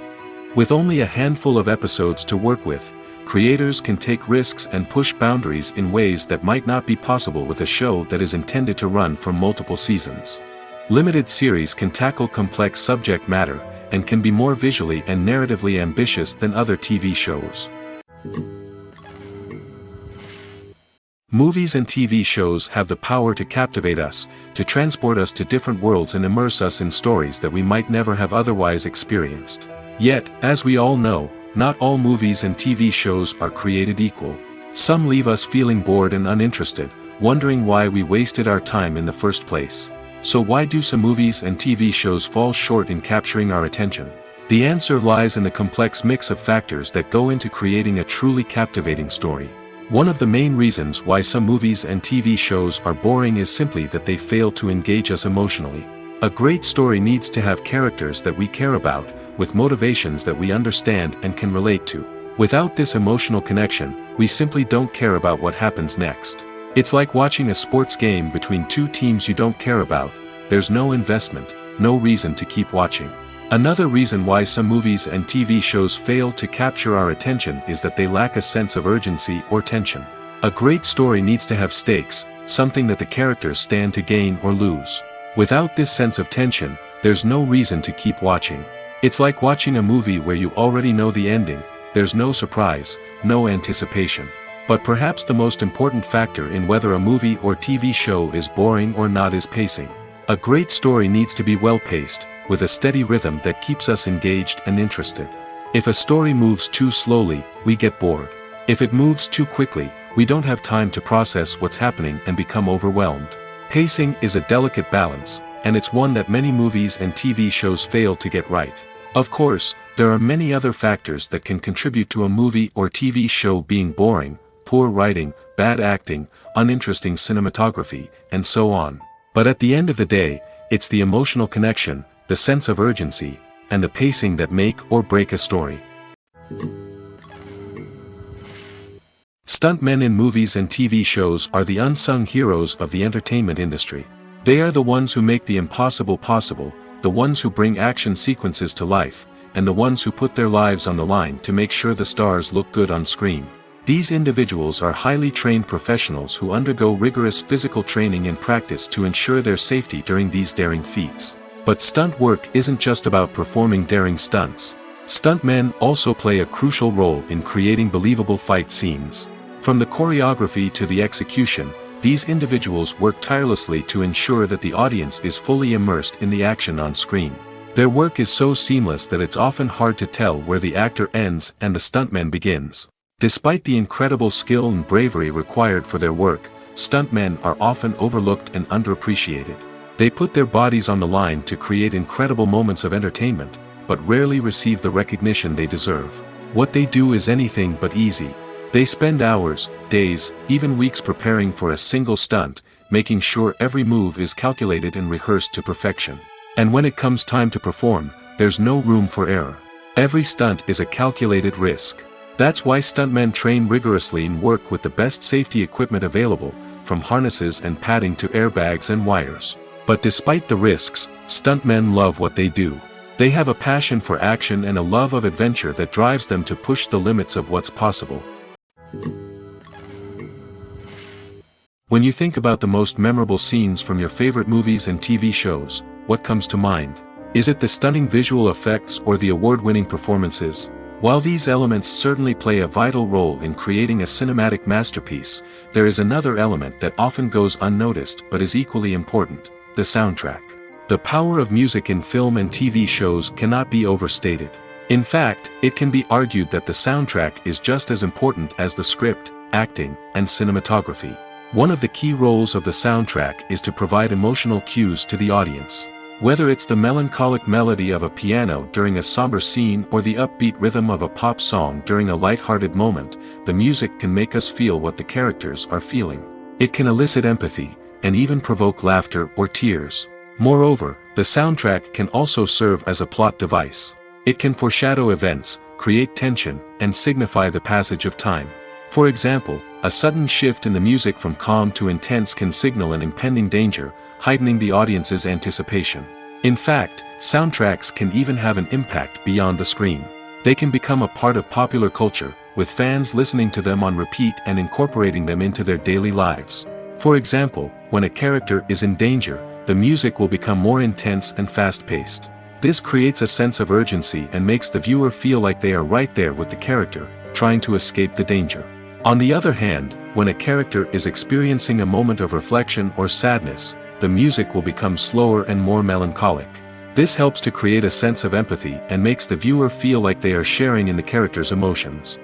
With only a handful of episodes to work with, creators can take risks and push boundaries in ways that might not be possible with a show that is intended to run for multiple seasons. Limited series can tackle complex subject matter, and can be more visually and narratively ambitious than other TV shows. Movies and TV shows have the power to captivate us, to transport us to different worlds and immerse us in stories that we might never have otherwise experienced. Yet, as we all know, not all movies and TV shows are created equal. Some leave us feeling bored and uninterested, wondering why we wasted our time in the first place. So why do some movies and TV shows fall short in capturing our attention? The answer lies in the complex mix of factors that go into creating a truly captivating story. One of the main reasons why some movies and TV shows are boring is simply that they fail to engage us emotionally. A great story needs to have characters that we care about, with motivations that we understand and can relate to. Without this emotional connection, we simply don't care about what happens next. It's like watching a sports game between two teams you don't care about. There's no investment, no reason to keep watching. Another reason why some movies and TV shows fail to capture our attention is that they lack a sense of urgency or tension. A great story needs to have stakes, something that the characters stand to gain or lose. Without this sense of tension, there's no reason to keep watching. It's like watching a movie where you already know the ending, there's no surprise, no anticipation. But perhaps the most important factor in whether a movie or TV show is boring or not is pacing. A great story needs to be well-paced, with a steady rhythm that keeps us engaged and interested. If a story moves too slowly, we get bored. If it moves too quickly, we don't have time to process what's happening and become overwhelmed. Pacing is a delicate balance, and it's one that many movies and TV shows fail to get right. Of course, there are many other factors that can contribute to a movie or TV show being boring: poor writing, bad acting, uninteresting cinematography, and so on. But at the end of the day, it's the emotional connection, the sense of urgency, and the pacing that make or break a story. Stuntmen in movies and TV shows are the unsung heroes of the entertainment industry. They are the ones who make the impossible possible, the ones who bring action sequences to life, and the ones who put their lives on the line to make sure the stars look good on screen. These individuals are highly trained professionals who undergo rigorous physical training and practice to ensure their safety during these daring feats. But stunt work isn't just about performing daring stunts. Stuntmen also play a crucial role in creating believable fight scenes. From the choreography to the execution, these individuals work tirelessly to ensure that the audience is fully immersed in the action on screen. Their work is so seamless that it's often hard to tell where the actor ends and the stuntman begins. Despite the incredible skill and bravery required for their work, stuntmen are often overlooked and underappreciated. They put their bodies on the line to create incredible moments of entertainment, but rarely receive the recognition they deserve. What they do is anything but easy. They spend hours, days, even weeks preparing for a single stunt, making sure every move is calculated and rehearsed to perfection. And when it comes time to perform, there's no room for error. Every stunt is a calculated risk. That's why stuntmen train rigorously and work with the best safety equipment available, from harnesses and padding to airbags and wires. But despite the risks, stuntmen love what they do. They have a passion for action and a love of adventure that drives them to push the limits of what's possible. When you think about the most memorable scenes from your favorite movies and TV shows, what comes to mind? Is it the stunning visual effects or the award-winning performances? While these elements certainly play a vital role in creating a cinematic masterpiece, there is another element that often goes unnoticed but is equally important: the soundtrack. The power of music in film and TV shows cannot be overstated. In fact, it can be argued that the soundtrack is just as important as the script, acting, and cinematography. One of the key roles of the soundtrack is to provide emotional cues to the audience. Whether it's the melancholic melody of a piano during a somber scene or the upbeat rhythm of a pop song during a light-hearted moment, the music can make us feel what the characters are feeling. It can elicit empathy, and even provoke laughter or tears. Moreover, the soundtrack can also serve as a plot device. It can foreshadow events, create tension, and signify the passage of time. For example, a sudden shift in the music from calm to intense can signal an impending danger, heightening the audience's anticipation. In fact, soundtracks can even have an impact beyond the screen. They can become a part of popular culture, with fans listening to them on repeat and incorporating them into their daily lives. For example, when a character is in danger, the music will become more intense and fast-paced. This creates a sense of urgency and makes the viewer feel like they are right there with the character, trying to escape the danger. On the other hand, when a character is experiencing a moment of reflection or sadness, the music will become slower and more melancholic. This helps to create a sense of empathy and makes the viewer feel like they are sharing in the character's emotions.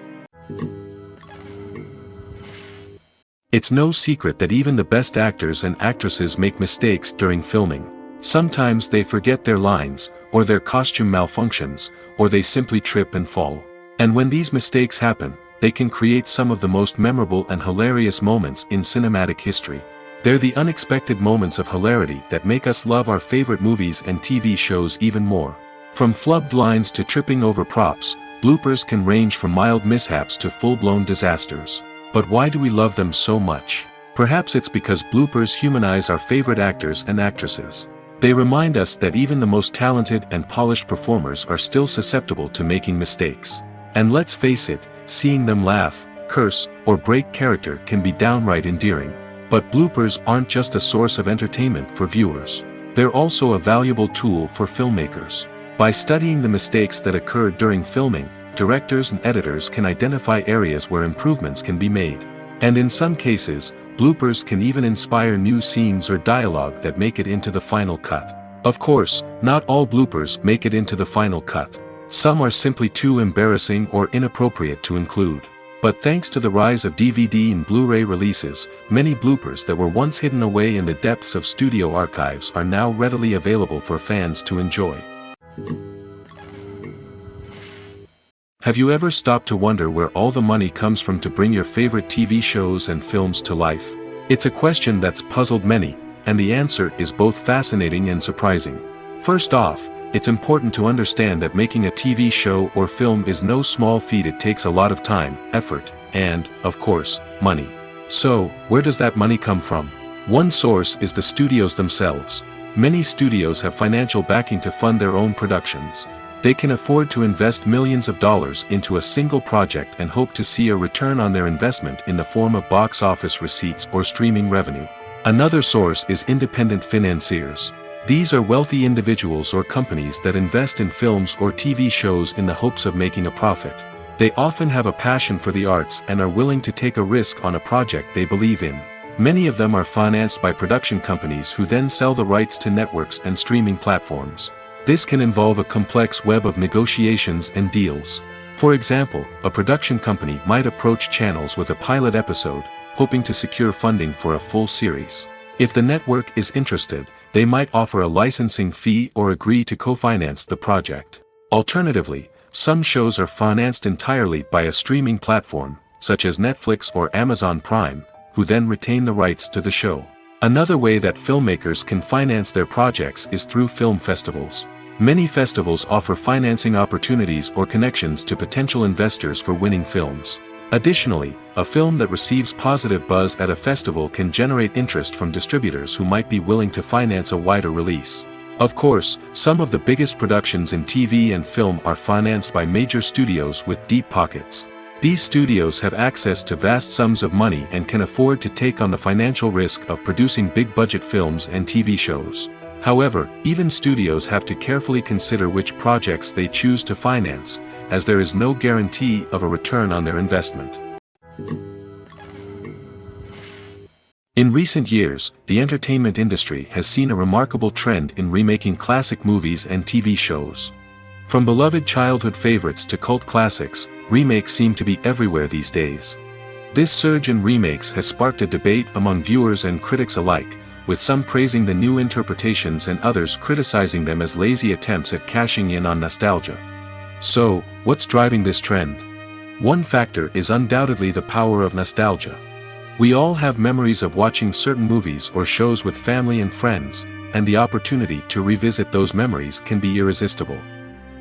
It's no secret that even the best actors and actresses make mistakes during filming. Sometimes they forget their lines, or their costume malfunctions, or they simply trip and fall. And when these mistakes happen, they can create some of the most memorable and hilarious moments in cinematic history. They're the unexpected moments of hilarity that make us love our favorite movies and TV shows even more. From flubbed lines to tripping over props, bloopers can range from mild mishaps to full-blown disasters. But why do we love them so much? Perhaps it's because bloopers humanize our favorite actors and actresses. They remind us that even the most talented and polished performers are still susceptible to making mistakes. And let's face it, seeing them laugh, curse, or break character can be downright endearing. But bloopers aren't just a source of entertainment for viewers. They're also a valuable tool for filmmakers. By studying the mistakes that occurred during filming, directors and editors can identify areas where improvements can be made. And in some cases, bloopers can even inspire new scenes or dialogue that make it into the final cut. Of course, not all bloopers make it into the final cut. Some are simply too embarrassing or inappropriate to include. But thanks to the rise of DVD and Blu-ray releases, many bloopers that were once hidden away in the depths of studio archives are now readily available for fans to enjoy. Have you ever stopped to wonder where all the money comes from to bring your favorite TV shows and films to life? It's a question that's puzzled many, and the answer is both fascinating and surprising. First off, it's important to understand that making a TV show or film is no small feat. It takes a lot of time, effort, and, of course, money. So, where does that money come from? One source is the studios themselves. Many studios have financial backing to fund their own productions. They can afford to invest millions of dollars into a single project and hope to see a return on their investment in the form of box office receipts or streaming revenue. Another source is independent financiers. These are wealthy individuals or companies that invest in films or TV shows in the hopes of making a profit. They often have a passion for the arts and are willing to take a risk on a project they believe in. Many of them are financed by production companies who then sell the rights to networks and streaming platforms. This can involve a complex web of negotiations and deals. For example, a production company might approach channels with a pilot episode, hoping to secure funding for a full series. If the network is interested, they might offer a licensing fee or agree to co-finance the project. Alternatively, some shows are financed entirely by a streaming platform, such as Netflix or Amazon Prime, who then retain the rights to the show. Another way that filmmakers can finance their projects is through film festivals. Many festivals offer financing opportunities or connections to potential investors for winning films. Additionally, a film that receives positive buzz at a festival can generate interest from distributors who might be willing to finance a wider release. Of course, some of the biggest productions in TV and film are financed by major studios with deep pockets. These studios have access to vast sums of money and can afford to take on the financial risk of producing big-budget films and TV shows. However, even studios have to carefully consider which projects they choose to finance, as there is no guarantee of a return on their investment. In recent years, the entertainment industry has seen a remarkable trend in remaking classic movies and TV shows. From beloved childhood favorites to cult classics, remakes seem to be everywhere these days. This surge in remakes has sparked a debate among viewers and critics alike, with some praising the new interpretations and others criticizing them as lazy attempts at cashing in on nostalgia. So, what's driving this trend? One factor is undoubtedly the power of nostalgia. We all have memories of watching certain movies or shows with family and friends, and the opportunity to revisit those memories can be irresistible.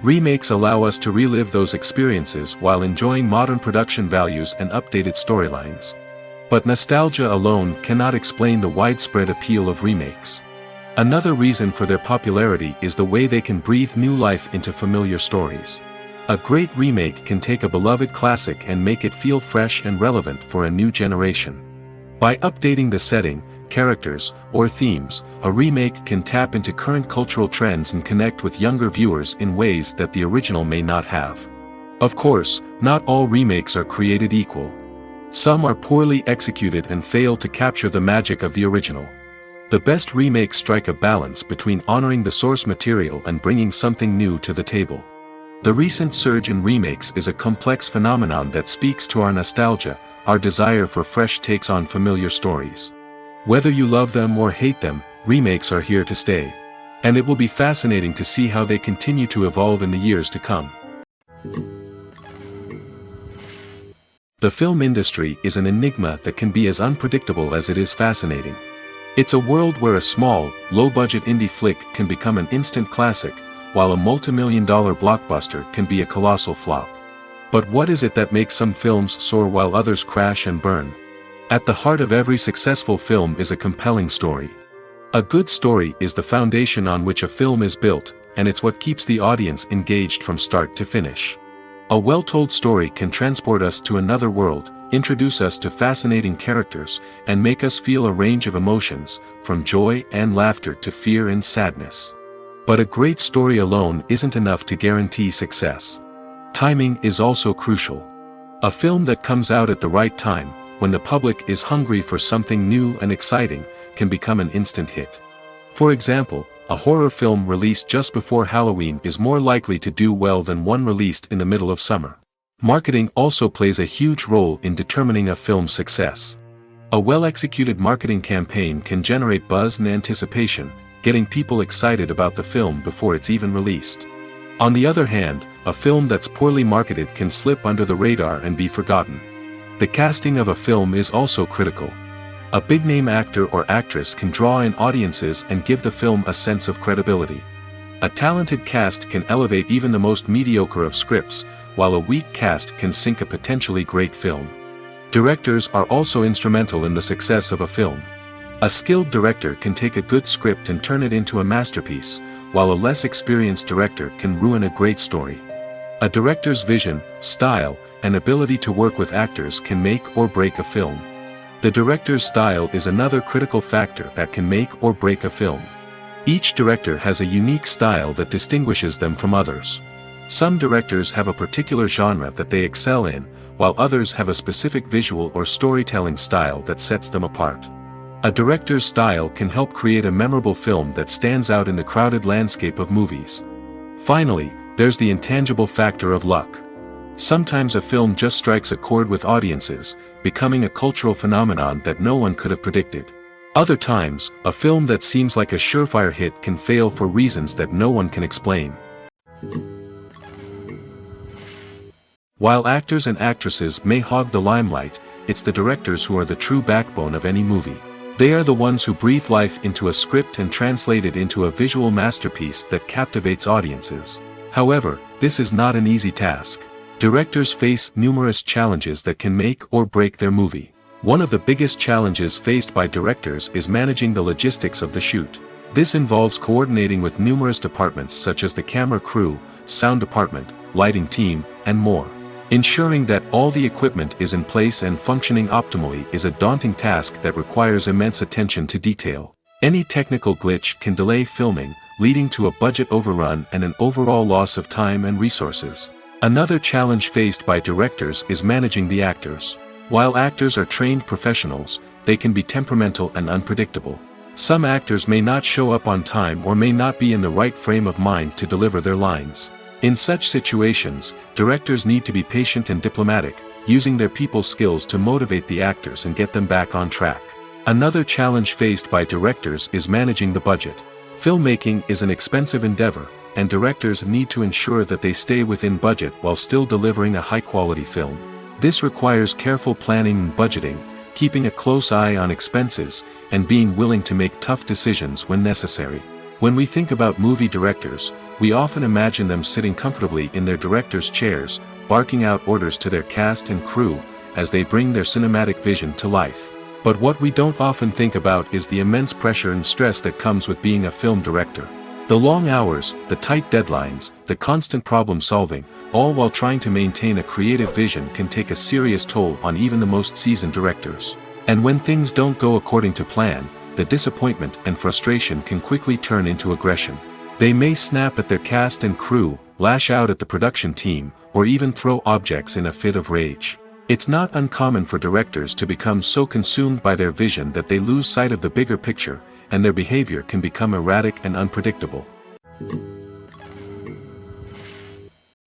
Remakes allow us to relive those experiences while enjoying modern production values and updated storylines. But nostalgia alone cannot explain the widespread appeal of remakes. Another reason for their popularity is the way they can breathe new life into familiar stories. A great remake can take a beloved classic and make it feel fresh and relevant for a new generation. By updating the setting, characters, or themes, a remake can tap into current cultural trends and connect with younger viewers in ways that the original may not have. Of course, not all remakes are created equal. Some are poorly executed and fail to capture the magic of the original. The best remakes strike a balance between honoring the source material and bringing something new to the table. The recent surge in remakes is a complex phenomenon that speaks to our nostalgia, our desire for fresh takes on familiar stories. Whether you love them or hate them, remakes are here to stay. And it will be fascinating to see how they continue to evolve in the years to come. The film industry is an enigma that can be as unpredictable as it is fascinating. It's a world where a small, low-budget indie flick can become an instant classic, while a multi-million-dollar blockbuster can be a colossal flop. But what is it that makes some films soar while others crash and burn? At the heart of every successful film is a compelling story. A good story is the foundation on which a film is built, and it's what keeps the audience engaged from start to finish. A well-told story can transport us to another world, introduce us to fascinating characters, and make us feel a range of emotions, from joy and laughter to fear and sadness. But a great story alone isn't enough to guarantee success. Timing is also crucial. A film that comes out at the right time, when the public is hungry for something new and exciting, can become an instant hit. For example, a horror film released just before Halloween is more likely to do well than one released in the middle of summer. Marketing also plays a huge role in determining a film's success. A well-executed marketing campaign can generate buzz and anticipation, getting people excited about the film before it's even released. On the other hand, a film that's poorly marketed can slip under the radar and be forgotten. The casting of a film is also critical. A big-name actor or actress can draw in audiences and give the film a sense of credibility. A talented cast can elevate even the most mediocre of scripts, while a weak cast can sink a potentially great film. Directors are also instrumental in the success of a film. A skilled director can take a good script and turn it into a masterpiece, while a less experienced director can ruin a great story. A director's vision, style, and ability to work with actors can make or break a film. The director's style is another critical factor that can make or break a film. Each director has a unique style that distinguishes them from others. Some directors have a particular genre that they excel in, while others have a specific visual or storytelling style that sets them apart. A director's style can help create a memorable film that stands out in the crowded landscape of movies. Finally, there's the intangible factor of luck. Sometimes a film just strikes a chord with audiences, becoming a cultural phenomenon that no one could have predicted. Other times, a film that seems like a surefire hit can fail for reasons that no one can explain. While actors and actresses may hog the limelight, it's the directors who are the true backbone of any movie. They are the ones who breathe life into a script and translate it into a visual masterpiece that captivates audiences. However, this is not an easy task. Directors face numerous challenges that can make or break their movie. One of the biggest challenges faced by directors is managing the logistics of the shoot. This involves coordinating with numerous departments such as the camera crew, sound department, lighting team, and more. Ensuring that all the equipment is in place and functioning optimally is a daunting task that requires immense attention to detail. Any technical glitch can delay filming, leading to a budget overrun and an overall loss of time and resources. Another challenge faced by directors is managing the actors. While actors are trained professionals, they can be temperamental and unpredictable. Some actors may not show up on time or may not be in the right frame of mind to deliver their lines. In such situations, directors need to be patient and diplomatic, using their people skills to motivate the actors and get them back on track. Another challenge faced by directors is managing the budget. Filmmaking is an expensive endeavor, and directors need to ensure that they stay within budget while still delivering a high-quality film. This requires careful planning and budgeting, keeping a close eye on expenses, and being willing to make tough decisions when necessary. When we think about movie directors, we often imagine them sitting comfortably in their director's chairs, barking out orders to their cast and crew, as they bring their cinematic vision to life. But what we don't often think about is the immense pressure and stress that comes with being a film director. The long hours, the tight deadlines, the constant problem solving, all while trying to maintain a creative vision can take a serious toll on even the most seasoned directors. And when things don't go according to plan, the disappointment and frustration can quickly turn into aggression. They may snap at their cast and crew, lash out at the production team, or even throw objects in a fit of rage. It's not uncommon for directors to become so consumed by their vision that they lose sight of the bigger picture, and their behavior can become erratic and unpredictable.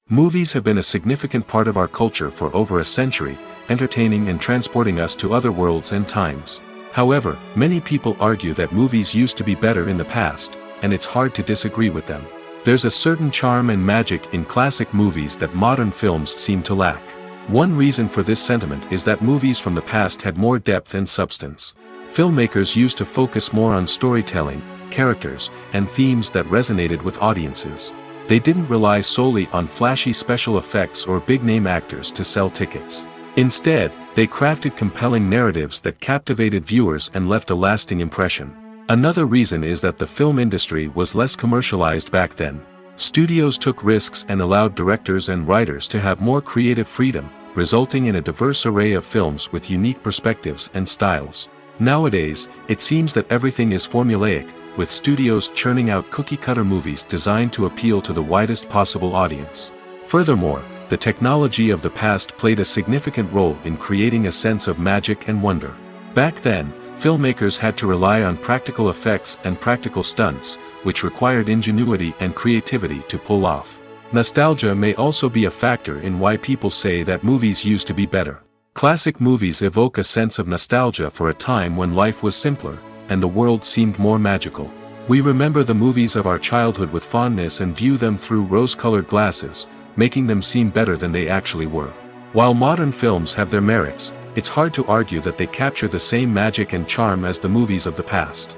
Movies have been a significant part of our culture for over a century, entertaining and transporting us to other worlds and times. However, many people argue that movies used to be better in the past, and it's hard to disagree with them. There's a certain charm and magic in classic movies that modern films seem to lack. One reason for this sentiment is that movies from the past had more depth and substance. Filmmakers used to focus more on storytelling, characters, and themes that resonated with audiences. They didn't rely solely on flashy special effects or big-name actors to sell tickets. Instead, they crafted compelling narratives that captivated viewers and left a lasting impression. Another reason is that the film industry was less commercialized back then. Studios took risks and allowed directors and writers to have more creative freedom, resulting in a diverse array of films with unique perspectives and styles. Nowadays, it seems that everything is formulaic, with studios churning out cookie-cutter movies designed to appeal to the widest possible audience. Furthermore, the technology of the past played a significant role in creating a sense of magic and wonder. Back then, filmmakers had to rely on practical effects and practical stunts, which required ingenuity and creativity to pull off. Nostalgia may also be a factor in why people say that movies used to be better. Classic movies evoke a sense of nostalgia for a time when life was simpler, and the world seemed more magical. We remember the movies of our childhood with fondness and view them through rose-colored glasses, making them seem better than they actually were. While modern films have their merits, it's hard to argue that they capture the same magic and charm as the movies of the past.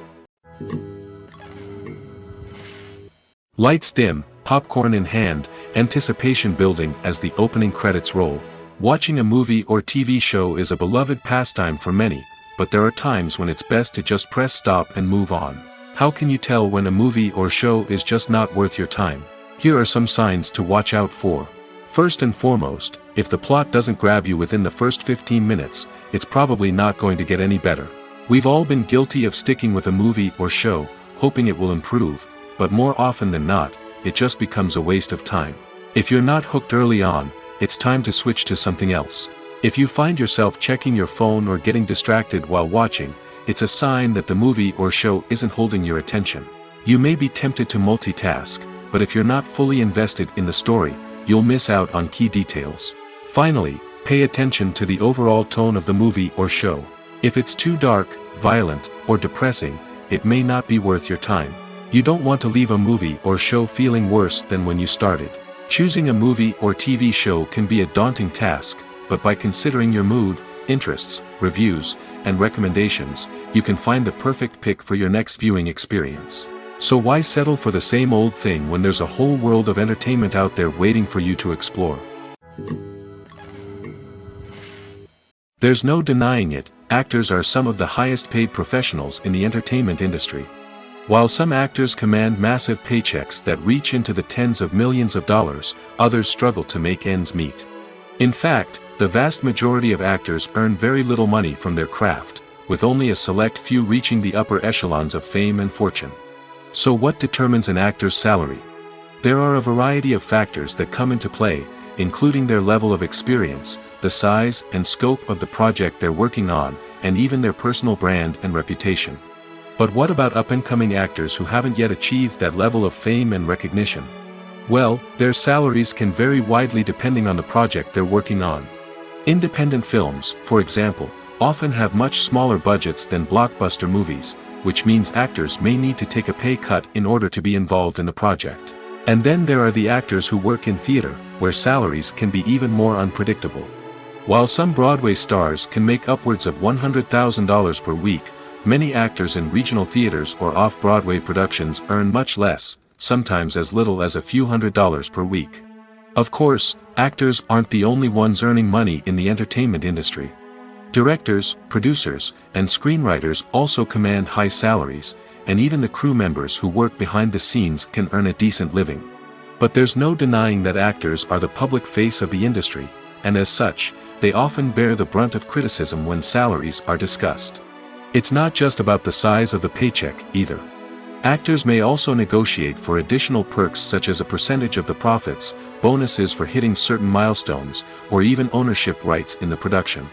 Lights dim, popcorn in hand, anticipation building as the opening credits roll. Watching a movie or TV show is a beloved pastime for many, but there are times when it's best to just press stop and move on. How can you tell when a movie or show is just not worth your time? Here are some signs to watch out for. First and foremost, if the plot doesn't grab you within the first 15 minutes, it's probably not going to get any better. We've all been guilty of sticking with a movie or show, hoping it will improve, but more often than not, it just becomes a waste of time. If you're not hooked early on, it's time to switch to something else. If you find yourself checking your phone or getting distracted while watching, it's a sign that the movie or show isn't holding your attention. You may be tempted to multitask, but if you're not fully invested in the story, you'll miss out on key details. Finally, pay attention to the overall tone of the movie or show. If it's too dark, violent, or depressing, it may not be worth your time. You don't want to leave a movie or show feeling worse than when you started. Choosing a movie or TV show can be a daunting task, but by considering your mood, interests, reviews, and recommendations, you can find the perfect pick for your next viewing experience. So why settle for the same old thing when there's a whole world of entertainment out there waiting for you to explore? There's no denying it, actors are some of the highest paid professionals in the entertainment industry. While some actors command massive paychecks that reach into the tens of millions of dollars, others struggle to make ends meet. In fact, the vast majority of actors earn very little money from their craft, with only a select few reaching the upper echelons of fame and fortune. So what determines an actor's salary? There are a variety of factors that come into play, including their level of experience, the size and scope of the project they're working on, and even their personal brand and reputation. But what about up-and-coming actors who haven't yet achieved that level of fame and recognition? Well, their salaries can vary widely depending on the project they're working on. Independent films, for example, often have much smaller budgets than blockbuster movies, which means actors may need to take a pay cut in order to be involved in the project. And then there are the actors who work in theater, where salaries can be even more unpredictable. While some Broadway stars can make upwards of $100,000 per week, many actors in regional theaters or off-Broadway productions earn much less, sometimes as little as a few $100s per week. Of course, actors aren't the only ones earning money in the entertainment industry. Directors, producers, and screenwriters also command high salaries, and even the crew members who work behind the scenes can earn a decent living. But there's no denying that actors are the public face of the industry, and as such, they often bear the brunt of criticism when salaries are discussed. It's not just about the size of the paycheck, either. Actors may also negotiate for additional perks such as a percentage of the profits, bonuses for hitting certain milestones, or even ownership rights in the production.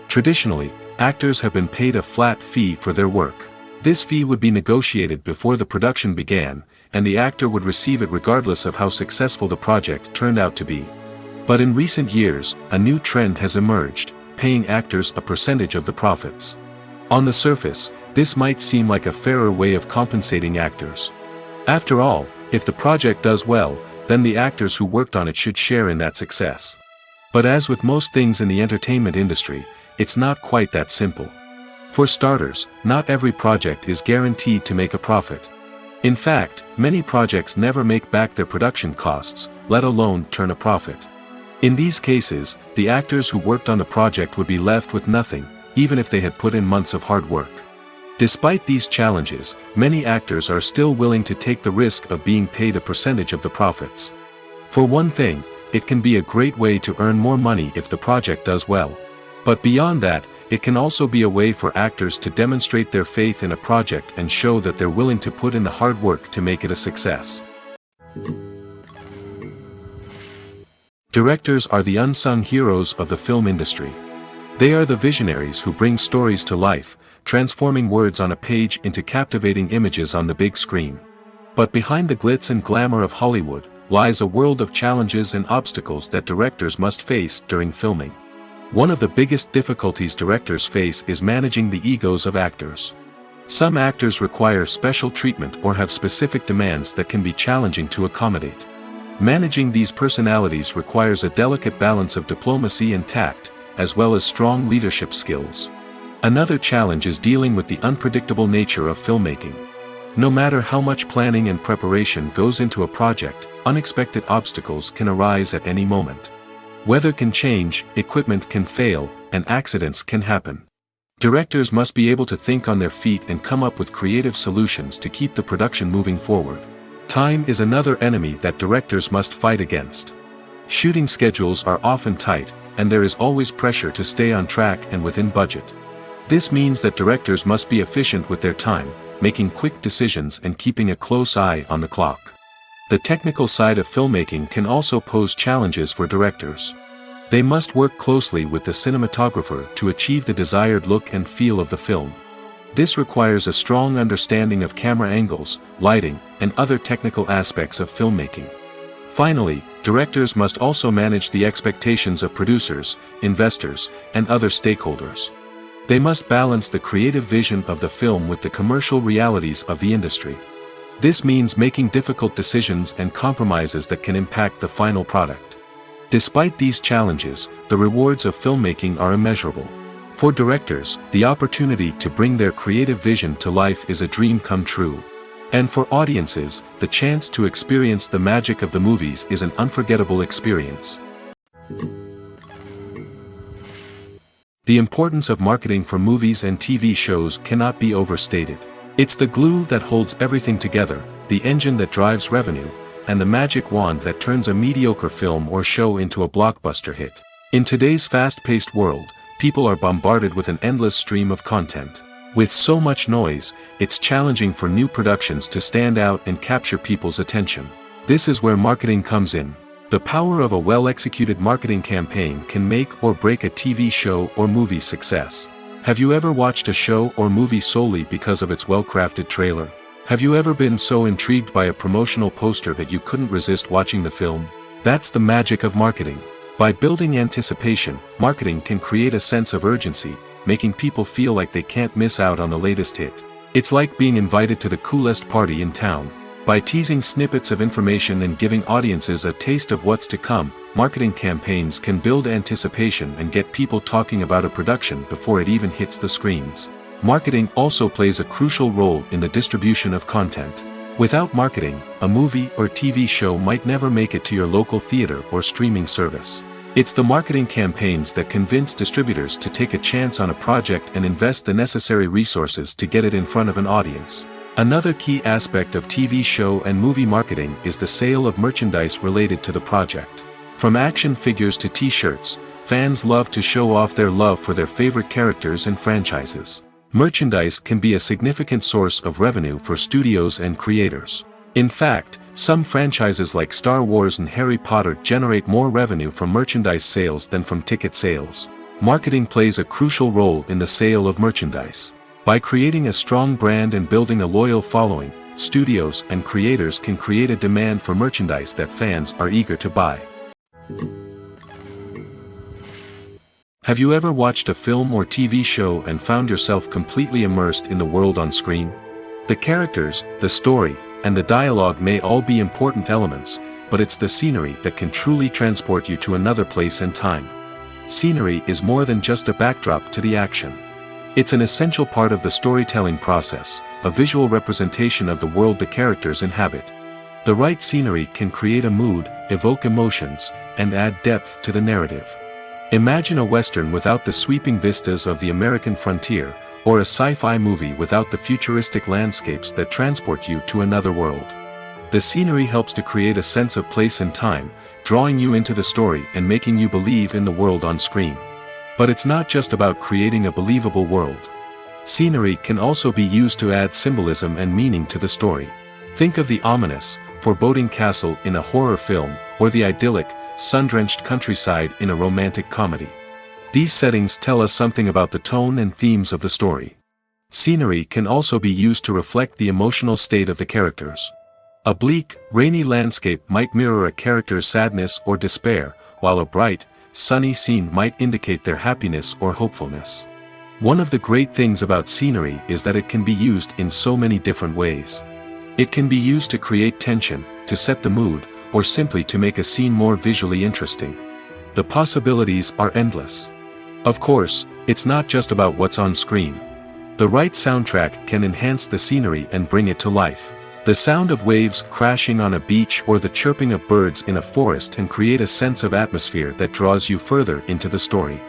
Traditionally, actors have been paid a flat fee for their work. This fee would be negotiated before the production began, and the actor would receive it regardless of how successful the project turned out to be. But in recent years, a new trend has emerged, paying actors a percentage of the profits. On the surface, this might seem like a fairer way of compensating actors. After all, if the project does well, then the actors who worked on it should share in that success. But as with most things in the entertainment industry, it's not quite that simple. For starters, not every project is guaranteed to make a profit. In fact, many projects never make back their production costs, let alone turn a profit. In these cases, the actors who worked on the project would be left with nothing, even if they had put in months of hard work. Despite these challenges, many actors are still willing to take the risk of being paid a percentage of the profits. For one thing, it can be a great way to earn more money if the project does well. But beyond that, It can also be a way for actors to demonstrate their faith in a project and show that they're willing to put in the hard work to make it a success. Directors are the unsung heroes of the film industry. They are the visionaries who bring stories to life, transforming words on a page into captivating images on the big screen. But behind the glitz and glamour of Hollywood lies a world of challenges and obstacles that directors must face during filming. One of the biggest difficulties directors face is managing the egos of actors. Some actors require special treatment or have specific demands that can be challenging to accommodate. Managing these personalities requires a delicate balance of diplomacy and tact, as well as strong leadership skills. Another challenge is dealing with the unpredictable nature of filmmaking. No matter how much planning and preparation goes into a project, unexpected obstacles can arise at any moment. Weather can change, equipment can fail, and accidents can happen. Directors must be able to think on their feet and come up with creative solutions to keep the production moving forward. Time is another enemy that directors must fight against. Shooting schedules are often tight, and there is always pressure to stay on track and within budget. This means that directors must be efficient with their time, making quick decisions and keeping a close eye on the clock. The technical side of filmmaking can also pose challenges for directors. They must work closely with the cinematographer to achieve the desired look and feel of the film. This requires a strong understanding of camera angles, lighting, and other technical aspects of filmmaking. Finally, directors must also manage the expectations of producers, investors, and other stakeholders. They must balance the creative vision of the film with the commercial realities of the industry. This means making difficult decisions and compromises that can impact the final product. Despite these challenges, the rewards of filmmaking are immeasurable. For directors, the opportunity to bring their creative vision to life is a dream come true. And for audiences, the chance to experience the magic of the movies is an unforgettable experience. The importance of marketing for movies and TV shows cannot be overstated. It's the glue that holds everything together, the engine that drives revenue, and the magic wand that turns a mediocre film or show into a blockbuster hit. In today's fast-paced world, people are bombarded with an endless stream of content. With so much noise, it's challenging for new productions to stand out and capture people's attention. This is where marketing comes in. The power of a well-executed marketing campaign can make or break a TV show or movie's success. Have you ever watched a show or movie solely because of its well-crafted trailer? Have you ever been so intrigued by a promotional poster that you couldn't resist watching the film? That's the magic of marketing. By building anticipation, marketing can create a sense of urgency, making people feel like they can't miss out on the latest hit. It's like being invited to the coolest party in town. By teasing snippets of information and giving audiences a taste of what's to come, marketing campaigns can build anticipation and get people talking about a production before it even hits the screens. Marketing also plays a crucial role in the distribution of content. Without marketing, a movie or TV show might never make it to your local theater or streaming service. It's the marketing campaigns that convince distributors to take a chance on a project and invest the necessary resources to get it in front of an audience. Another key aspect of TV show and movie marketing is the sale of merchandise related to the project. From action figures to t-shirts, fans love to show off their love for their favorite characters and franchises. Merchandise can be a significant source of revenue for studios and creators. In fact, some franchises like Star Wars and Harry Potter generate more revenue from merchandise sales than from ticket sales. Marketing plays a crucial role in the sale of merchandise. By creating a strong brand and building a loyal following, studios and creators can create a demand for merchandise that fans are eager to buy. Have you ever watched a film or TV show and found yourself completely immersed in the world on screen? The characters, the story, and the dialogue may all be important elements, but it's the scenery that can truly transport you to another place and time. Scenery is more than just a backdrop to the action. It's an essential part of the storytelling process, a visual representation of the world the characters inhabit. The right scenery can create a mood, evoke emotions, and add depth to the narrative. Imagine a Western without the sweeping vistas of the American frontier, or a sci-fi movie without the futuristic landscapes that transport you to another world. The scenery helps to create a sense of place and time, drawing you into the story and making you believe in the world on screen. But it's not just about creating a believable world. Scenery can also be used to add symbolism and meaning to the story. Think of the ominous, foreboding castle in a horror film, or the idyllic, sun-drenched countryside in a romantic comedy. These settings tell us something about the tone and themes of the story. Scenery can also be used to reflect the emotional state of the characters. A bleak, rainy landscape might mirror a character's sadness or despair, while a bright, sunny scene might indicate their happiness or hopefulness. One of the great things about scenery is that it can be used in so many different ways. It can be used to create tension, to set the mood, or simply to make a scene more visually interesting. The possibilities are endless. Of course, it's not just about what's on screen. The right soundtrack can enhance the scenery and bring it to life. The sound of waves crashing on a beach or the chirping of birds in a forest can create a sense of atmosphere that draws you further into the story.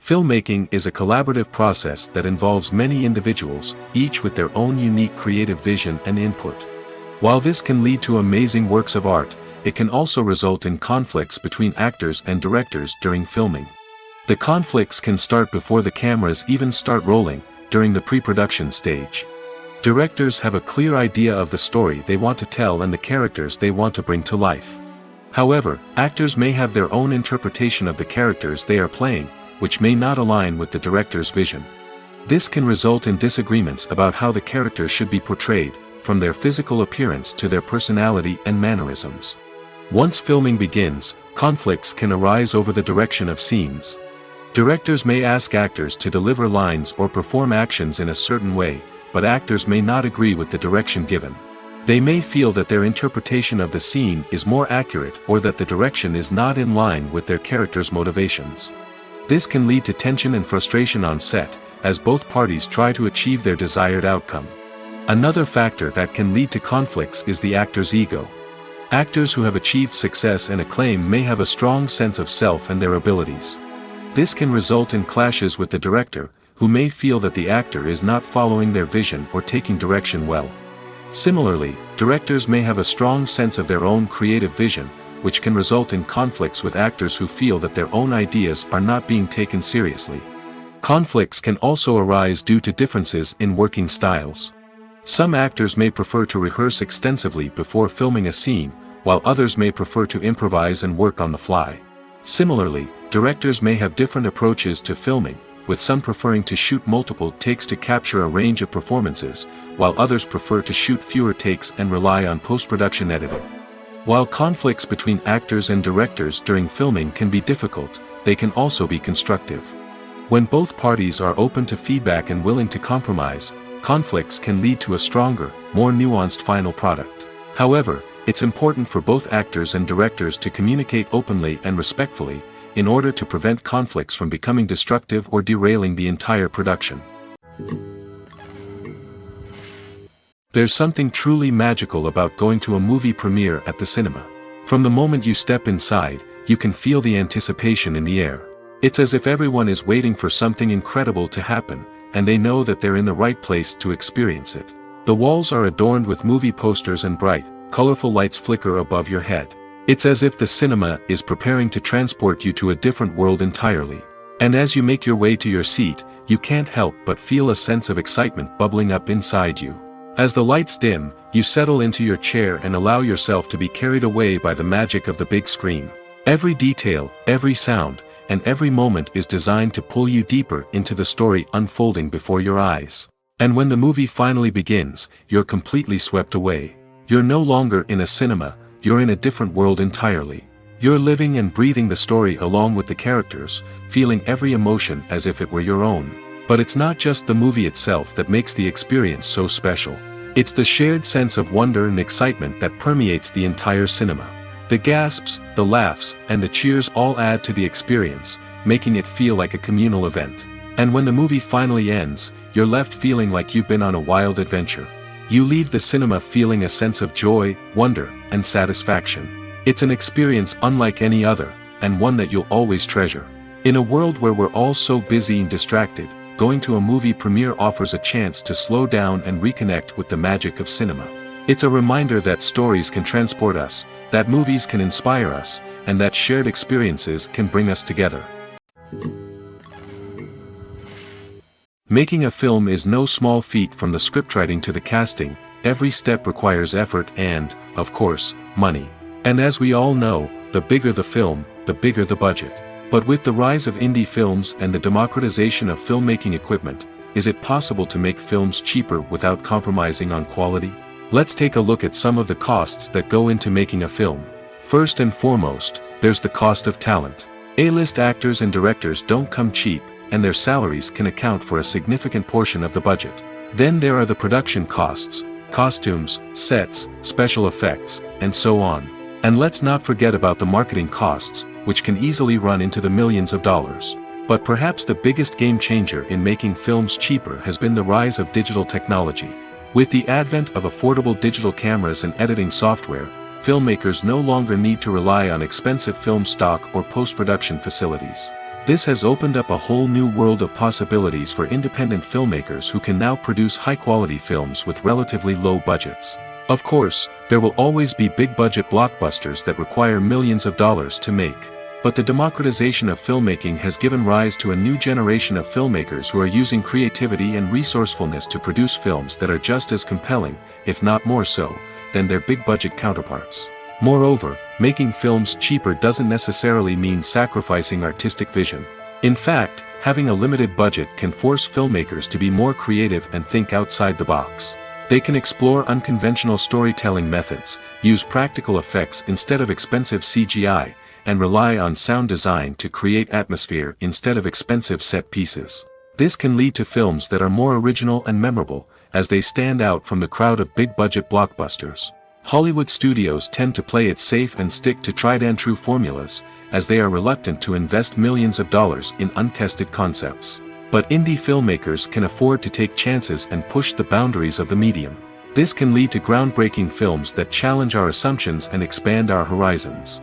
Filmmaking is a collaborative process that involves many individuals, each with their own unique creative vision and input. While this can lead to amazing works of art, it can also result in conflicts between actors and directors during filming. The conflicts can start before the cameras even start rolling, during the pre-production stage. Directors have a clear idea of the story they want to tell and the characters they want to bring to life. However, actors may have their own interpretation of the characters they are playing, which may not align with the director's vision. This can result in disagreements about how the characters should be portrayed, from their physical appearance to their personality and mannerisms. Once filming begins, conflicts can arise over the direction of scenes. Directors may ask actors to deliver lines or perform actions in a certain way, but actors may not agree with the direction given. They may feel that their interpretation of the scene is more accurate or that the direction is not in line with their character's motivations. This can lead to tension and frustration on set, as both parties try to achieve their desired outcome. Another factor that can lead to conflicts is the actor's ego. Actors who have achieved success and acclaim may have a strong sense of self and their abilities. This can result in clashes with the director, who may feel that the actor is not following their vision or taking direction well. Similarly, directors may have a strong sense of their own creative vision, which can result in conflicts with actors who feel that their own ideas are not being taken seriously. Conflicts can also arise due to differences in working styles. Some actors may prefer to rehearse extensively before filming a scene, while others may prefer to improvise and work on the fly. Similarly, directors may have different approaches to filming, with some preferring to shoot multiple takes to capture a range of performances, while others prefer to shoot fewer takes and rely on post-production editing. While conflicts between actors and directors during filming can be difficult, they can also be constructive. When both parties are open to feedback and willing to compromise, conflicts can lead to a stronger, more nuanced final product. However, it's important for both actors and directors to communicate openly and respectfully, in order to prevent conflicts from becoming destructive or derailing the entire production. There's something truly magical about going to a movie premiere at the cinema. From the moment you step inside, you can feel the anticipation in the air. It's as if everyone is waiting for something incredible to happen, and they know that they're in the right place to experience it. The walls are adorned with movie posters and bright, colorful lights flicker above your head. It's as if the cinema is preparing to transport you to a different world entirely. And as you make your way to your seat, you can't help but feel a sense of excitement bubbling up inside you. As the lights dim, you settle into your chair and allow yourself to be carried away by the magic of the big screen. Every detail, every sound, and every moment is designed to pull you deeper into the story unfolding before your eyes. And when the movie finally begins, you're completely swept away. You're no longer in a cinema, you're in a different world entirely. You're living and breathing the story along with the characters, feeling every emotion as if it were your own. But it's not just the movie itself that makes the experience so special. It's the shared sense of wonder and excitement that permeates the entire cinema. The gasps, the laughs, and the cheers all add to the experience, making it feel like a communal event. And when the movie finally ends, you're left feeling like you've been on a wild adventure. You leave the cinema feeling a sense of joy, wonder, and satisfaction. It's an experience unlike any other, and one that you'll always treasure. In a world where we're all so busy and distracted, going to a movie premiere offers a chance to slow down and reconnect with the magic of cinema. It's a reminder that stories can transport us, that movies can inspire us, and that shared experiences can bring us together. Making a film is no small feat. From the scriptwriting to the casting, every step requires effort and, of course, money. And as we all know, the bigger the film, the bigger the budget. But with the rise of indie films and the democratization of filmmaking equipment, is it possible to make films cheaper without compromising on quality? Let's take a look at some of the costs that go into making a film. First and foremost, there's the cost of talent. A-list actors and directors don't come cheap, and their salaries can account for a significant portion of the budget. Then there are the production costs, costumes, sets, special effects, and so on. And let's not forget about the marketing costs, which can easily run into the millions of dollars. But perhaps the biggest game changer in making films cheaper has been the rise of digital technology. With the advent of affordable digital cameras and editing software, filmmakers no longer need to rely on expensive film stock or post-production facilities. This has opened up a whole new world of possibilities for independent filmmakers who can now produce high-quality films with relatively low budgets. Of course, there will always be big-budget blockbusters that require millions of dollars to make. But the democratization of filmmaking has given rise to a new generation of filmmakers who are using creativity and resourcefulness to produce films that are just as compelling, if not more so, than their big-budget counterparts. Moreover, making films cheaper doesn't necessarily mean sacrificing artistic vision. In fact, having a limited budget can force filmmakers to be more creative and think outside the box. They can explore unconventional storytelling methods, use practical effects instead of expensive CGI, and rely on sound design to create atmosphere instead of expensive set pieces. This can lead to films that are more original and memorable, as they stand out from the crowd of big-budget blockbusters. Hollywood studios tend to play it safe and stick to tried-and-true formulas, as they are reluctant to invest millions of dollars in untested concepts. But indie filmmakers can afford to take chances and push the boundaries of the medium. This can lead to groundbreaking films that challenge our assumptions and expand our horizons.